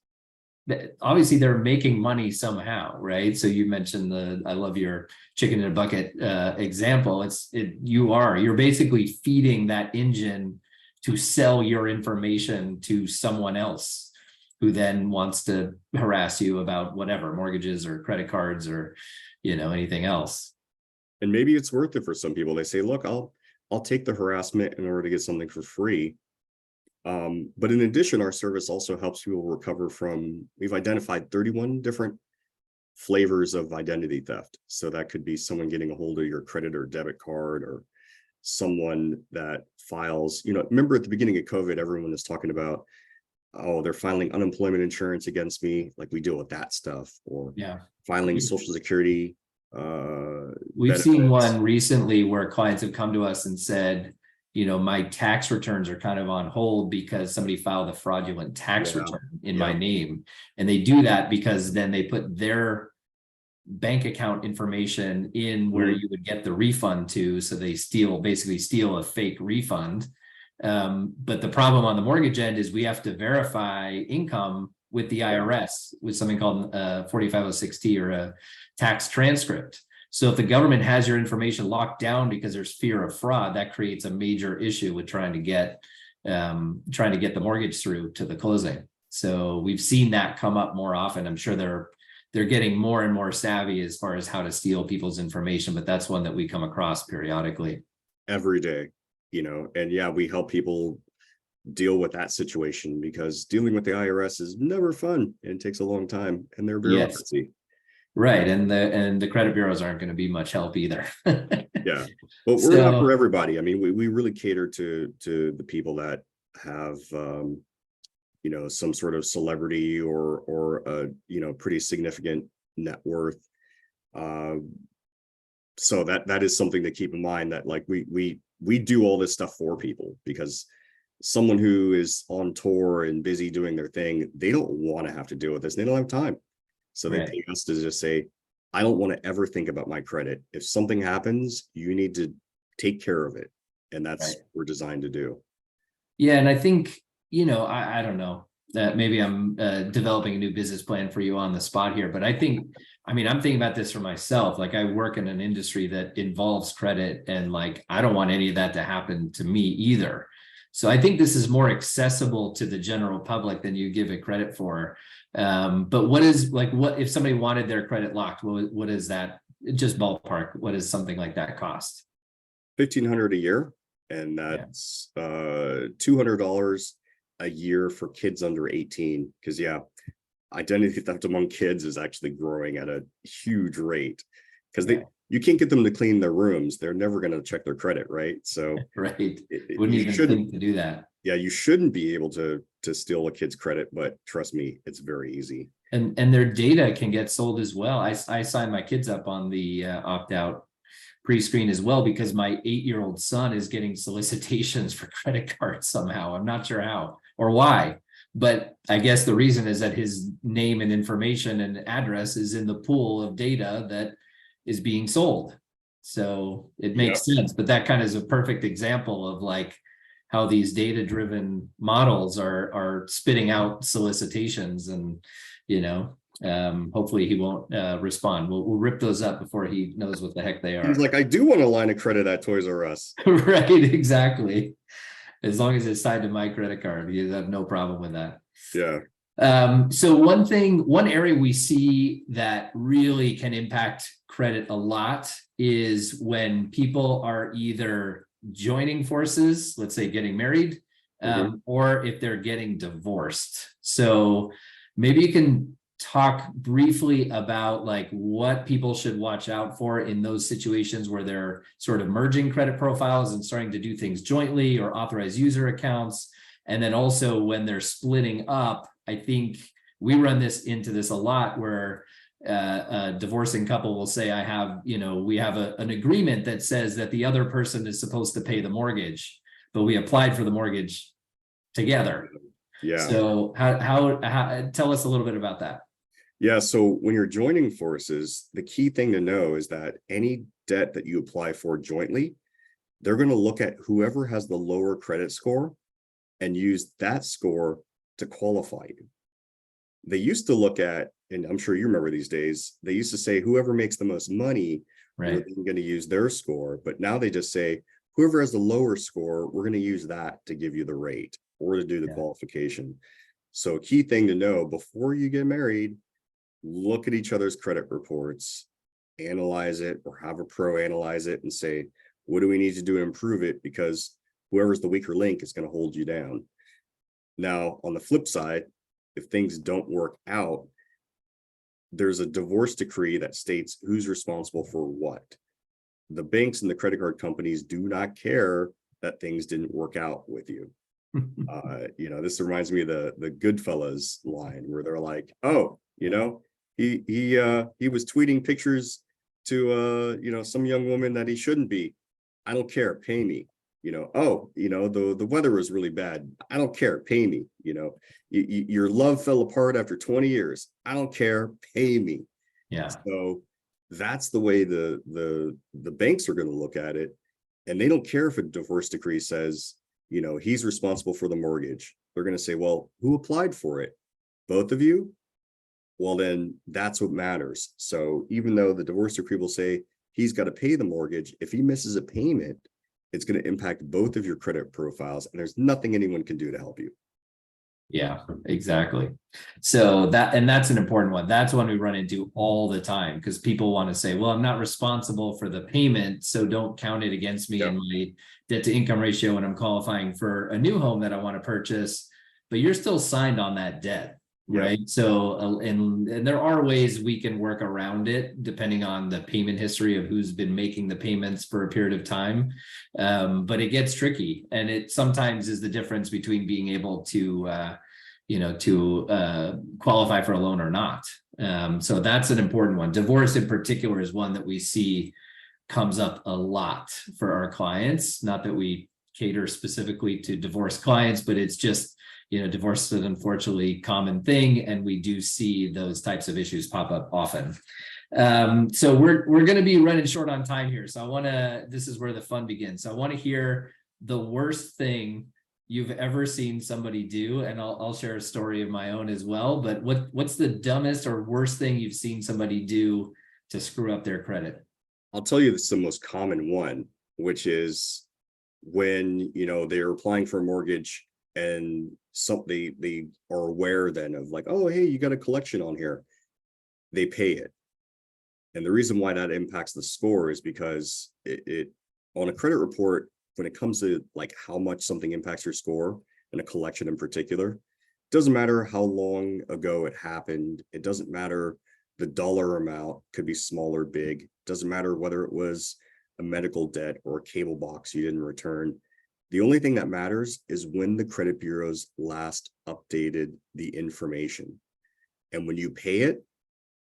obviously they're making money somehow, right? So you mentioned I love your chicken in a bucket example. You're basically feeding that engine to sell your information to someone else who then wants to harass you about whatever, mortgages or credit cards or, anything else. And maybe it's worth it for some people. They say, look, I'll take the harassment in order to get something for free. But in addition, our service also helps people recover from, we've identified 31 different flavors of identity theft. So that could be someone getting a hold of your credit or debit card, or someone that files, remember at the beginning of COVID, everyone was talking about, oh, they're filing unemployment insurance against me. Like, we deal with that stuff, or Yeah. filing Social Security We've seen benefits. one recently where clients have come to us and said, my tax returns are kind of on hold because somebody filed a fraudulent tax Yeah. return in Yeah. my name. And they do that because then they put their bank account information in where Mhm. you would get the refund to. So they basically steal a fake refund. But the problem on the mortgage end is we have to verify income with the IRS with something called 4506T, or a tax transcript. So if the government has your information locked down because there's fear of fraud, that creates a major issue with trying to get the mortgage through to the closing. So we've seen that come up more often. I'm sure they're getting more and more savvy as far as how to steal people's information, but that's one that we come across periodically. Every day, and yeah, we help people deal with that situation, because dealing with the IRS is never fun and takes a long time, and their Yes, bureaucracy. right. And the credit bureaus aren't going to be much help either. Yeah, but we're not for So everybody. I mean, we really cater to the people that have some sort of celebrity, or a pretty significant net worth. So that is something to keep in mind, that like we do all this stuff for people, because someone who is on tour and busy doing their thing, they don't want to have to deal with this. They don't have time. So they right. pay us to just say, I don't want to ever think about my credit. If something happens, you need to take care of it. And that's Right. what we're designed to do. Yeah, and I think, I don't know, maybe I'm developing a new business plan for you on the spot here, but I'm thinking about this for myself. Like, I work in an industry that involves credit, and like, I don't want any of that to happen to me either. So I think this is more accessible to the general public than you give it credit for. But what if somebody wanted their credit locked? What is that? Just ballpark. What does something like that cost? $1,500 a year, and Yeah. that's $200 a year for kids under 18. Because yeah, identity theft among kids is actually growing at a huge rate, because Yeah. you can't get them to clean their rooms. They're never going to check their credit, right? So Right. Wouldn't you even shouldn't, think to do that. yeah, you shouldn't be able to steal a kid's credit, but trust me, it's very easy. And their data can get sold as well. I signed my kids up on the opt-out pre-screen as well, because my 8-year-old son is getting solicitations for credit cards somehow. I'm not sure how or why, but I guess the reason is that his name and information and address is in the pool of data that is being sold. So it Yep. makes sense, but that kind of is a perfect example of like how these data-driven models are spitting out solicitations, and hopefully he won't respond. We'll rip those up before he knows what the heck they He's are. like, I do want a line of credit at Toys R Us. Right, exactly. As long as it's tied to my credit card, you have no problem with that. Yeah. So one area we see that really can impact credit a lot is when people are either joining forces, let's say getting married, or if they're getting divorced. So maybe you can talk briefly about like what people should watch out for in those situations where they're sort of merging credit profiles and starting to do things jointly, or authorize user accounts. And then also when they're splitting up, I think we run into this a lot, where a divorcing couple will say, we have an agreement that says that the other person is supposed to pay the mortgage, but we applied for the mortgage together. Yeah. So how tell us a little bit about that. Yeah. So when you're joining forces, the key thing to know is that any debt that you apply for jointly, they're going to look at whoever has the lower credit score and use that score to qualify you. They used to look at, and I'm sure you remember these days, they used to say whoever makes the most money, Right. we're going to use their score. But now they just say whoever has the lower score, we're going to use that to give you the rate or to do the qualification. So a key thing to know before you get married, look at each other's credit reports, analyze it, or have a pro analyze it and say, what do we need to do to improve it? Because whoever's the weaker link is going to hold you down. Now, on the flip side, if things don't work out, there's a divorce decree that states who's responsible for what. The banks and the credit card companies do not care that things didn't work out with you. This reminds me of the Goodfellas line where they're like, oh, he was tweeting pictures to some young woman that he shouldn't be. I don't care, pay me. The weather was really bad. I don't care, pay me. Your love fell apart after 20 years. I don't care, pay me. Yeah. So that's the way the banks are going to look at it. And they don't care if a divorce decree says, he's responsible for the mortgage. They're going to say, well, who applied for it? Both of you? Well, then that's what matters. So even though the divorce decree will say he's got to pay the mortgage, if he misses a payment, it's going to impact both of your credit profiles, and there's nothing anyone can do to help you. Yeah, exactly. So that's an important one. That's one we run into all the time because people want to say, well, I'm not responsible for the payment, so don't count it against me in my debt to income ratio when I'm qualifying for a new home that I want to purchase, but you're still signed on that debt. Right. So, and there are ways we can work around it depending on the payment history of who's been making the payments for a period of time. But it gets tricky, and it sometimes is the difference between being able to, qualify for a loan or not. So that's an important one. Divorce in particular is one that we see comes up a lot for our clients. Not that we cater specifically to divorce clients, but it's just, divorce is an unfortunately common thing, and we do see those types of issues pop up often. So we're going to be running short on time here. So this is where the fun begins. So I want to hear the worst thing you've ever seen somebody do, and I'll share a story of my own as well. But what's the dumbest or worst thing you've seen somebody do to screw up their credit? I'll tell you, this is the most common one, which is when, they're applying for a mortgage and they are aware then of like, oh, hey, you got a collection on here. They pay it. And the reason why that impacts the score is because it on a credit report, when it comes to like how much something impacts your score and a collection in particular, it doesn't matter how long ago it happened. It doesn't matter the dollar amount, could be small or big. It doesn't matter whether it was a medical debt or a cable box you didn't return. The only thing that matters is when the credit bureaus last updated the information. And when you pay it,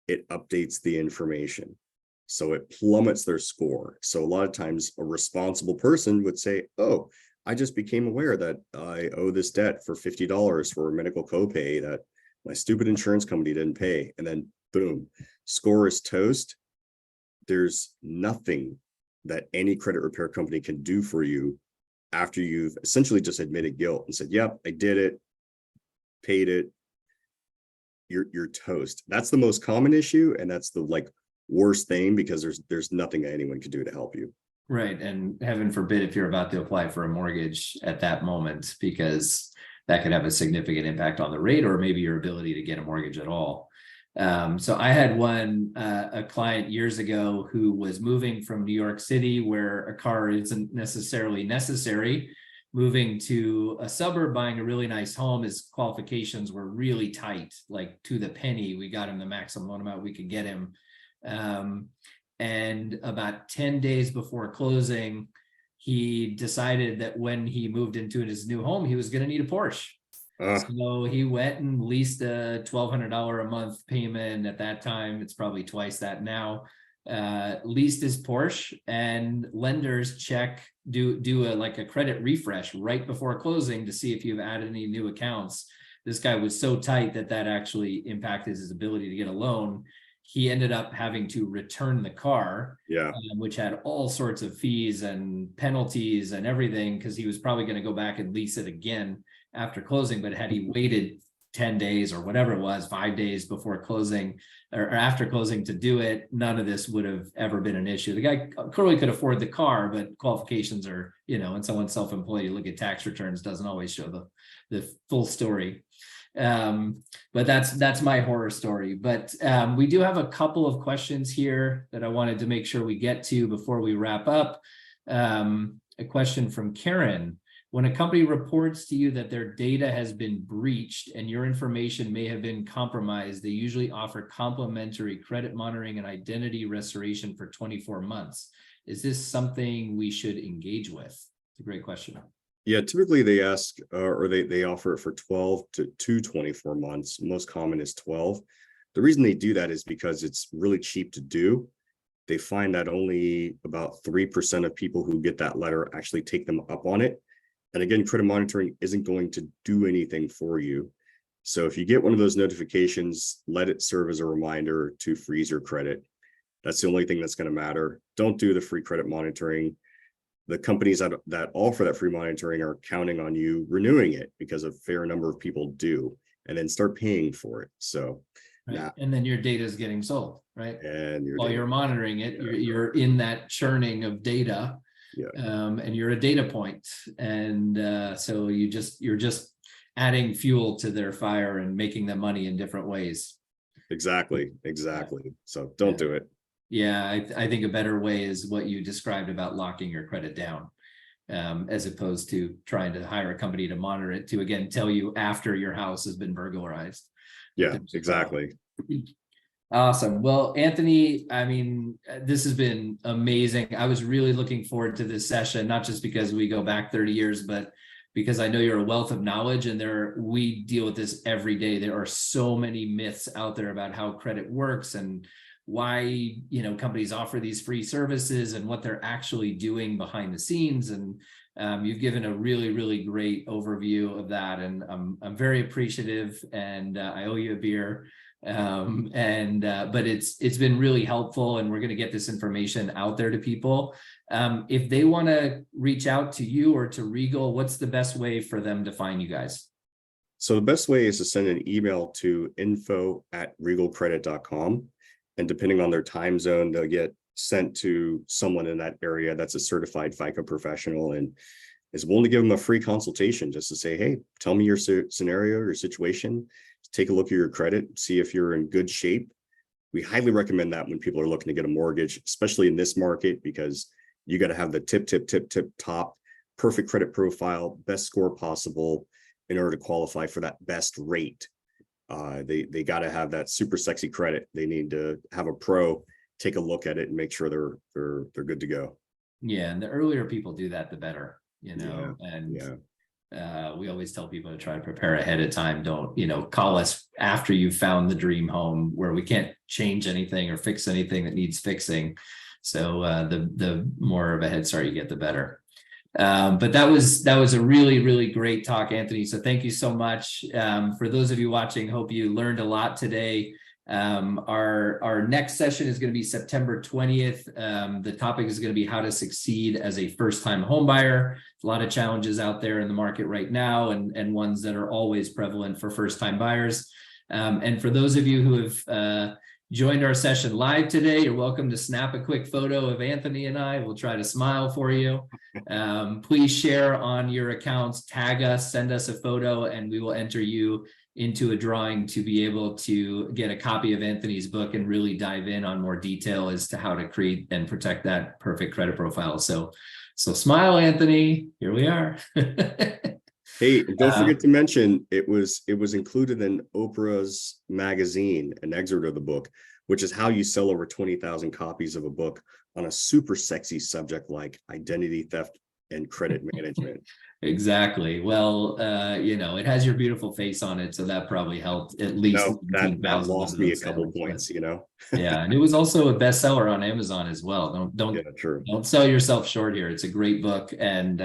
it updates the information. So it plummets their score. So a lot of times a responsible person would say, oh, I just became aware that I owe this debt for $50 for a medical copay that my stupid insurance company didn't pay. And then boom, score is toast. There's nothing that any credit repair company can do for you after you've essentially just admitted guilt and said, yep, I did it, paid it. You're toast. That's the most common issue, and that's the worst thing, because there's nothing that anyone can do to help you. Right. And heaven forbid if you're about to apply for a mortgage at that moment, because that could have a significant impact on the rate or maybe your ability to get a mortgage at all. So I had a client years ago who was moving from New York City, where a car isn't necessarily necessary, moving to a suburb, buying a really nice home. His qualifications were really tight, like to the penny. We got him the maximum loan amount we could get him. And about 10 days before closing, he decided that when he moved into his new home, he was going to need a Porsche. So he went and leased a $1,200 a month payment. At that time, it's probably twice that now. Leased his Porsche, and lenders do a credit refresh right before closing to see if you've added any new accounts. This guy was so tight that actually impacted his ability to get a loan. He ended up having to return the car, which had all sorts of fees and penalties and everything, because he was probably going to go back and lease it again after closing. But had he waited 10 days or whatever it was, 5 days before closing or after closing to do it, none of this would have ever been an issue. The guy clearly could afford the car, but qualifications are, when someone's self-employed, you look at tax returns, doesn't always show the full story. But that's my horror story. But we do have a couple of questions here that I wanted to make sure we get to before we wrap up. A question from Karen. When a company reports to you that their data has been breached and your information may have been compromised, they usually offer complimentary credit monitoring and identity restoration for 24 months. Is this something we should engage with? It's a great question. Yeah, typically they ask or they offer it for 12 to 24 months. Most common is 12. The reason they do that is because it's really cheap to do. They find that only about 3% of people who get that letter actually take them up on it. And again, credit monitoring isn't going to do anything for you. So if you get one of those notifications, let it serve as a reminder to freeze your credit. That's the only thing that's going to matter. Don't do the free credit monitoring. The companies that offer that free monitoring are counting on you renewing it because a fair number of people do, and then start paying for it. So, right. And then your data is getting sold, right? And while you're monitoring it, you're in that churning of data. Yeah. And you're a data point, and so you're just adding fuel to their fire and making them money in different ways. Exactly. So don't do it. Yeah, I think a better way is what you described about locking your credit down, as opposed to trying to hire a company to monitor it to, again, tell you after your house has been burglarized. Yeah, exactly. Awesome. Well, Anthony, I mean, this has been amazing. I was really looking forward to this session, not just because we go back 30 years, but because I know you're a wealth of knowledge, and we deal with this every day. There are so many myths out there about how credit works and why, companies offer these free services and what they're actually doing behind the scenes. And you've given a really, really great overview of that. And I'm very appreciative, and I owe you a beer. But it's been really helpful, and we're going to get this information out there to people. If they want to reach out to you or to Regal, what's the best way for them to find you guys? So the best way is to send an email to info@regalcredit.com. And depending on their time zone, they'll get sent to someone in that area that's a certified FICO professional and is willing to give them a free consultation just to say, hey, tell me your scenario, your situation, take a look at your credit, see if you're in good shape. We highly recommend that when people are looking to get a mortgage, especially in this market, because you got to have the tip top, perfect credit profile, best score possible in order to qualify for that best rate. They got to have that super sexy credit. They need to have a pro take a look at it and make sure they're good to go. Yeah, and the earlier people do that, the better, Yeah. We always tell people to try to prepare ahead of time. Don't, call us after you've found the dream home where we can't change anything or fix anything that needs fixing. So the more of a head start you get, the better. But that was a really, really great talk, Anthony. So thank you so much. For those of you watching, hope you learned a lot today. Our next session is going to be September 20th. The topic is going to be how to succeed as a first-time home buyer. A lot of challenges out there in the market right now, and ones that are always prevalent for first-time buyers. And for those of you who have joined our session live today, you're welcome to snap a quick photo of Anthony and I. We'll try to smile for you. Please share on your accounts, tag us, send us a photo, and we will enter you into a drawing to be able to get a copy of Anthony's book and really dive in on more detail as to how to create and protect that perfect credit profile. So smile, Anthony. Here we are. Hey, don't forget to mention it was included in Oprah's magazine, an excerpt of the book, which is how you sell over 20,000 copies of a book on a super sexy subject like identity theft and credit management. Exactly. Well, it has your beautiful face on it, so that probably helped at least. No, that lost me a couple points, Yeah, and it was also a bestseller on Amazon as well. Don't sell yourself short here. It's a great book, and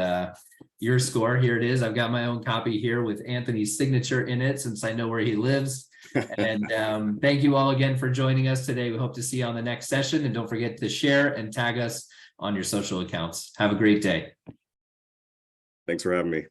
your score, here it is. I've got my own copy here with Anthony's signature in it, since I know where he lives. And thank you all again for joining us today. We hope to see you on the next session, and don't forget to share and tag us on your social accounts. Have a great day. Thanks for having me.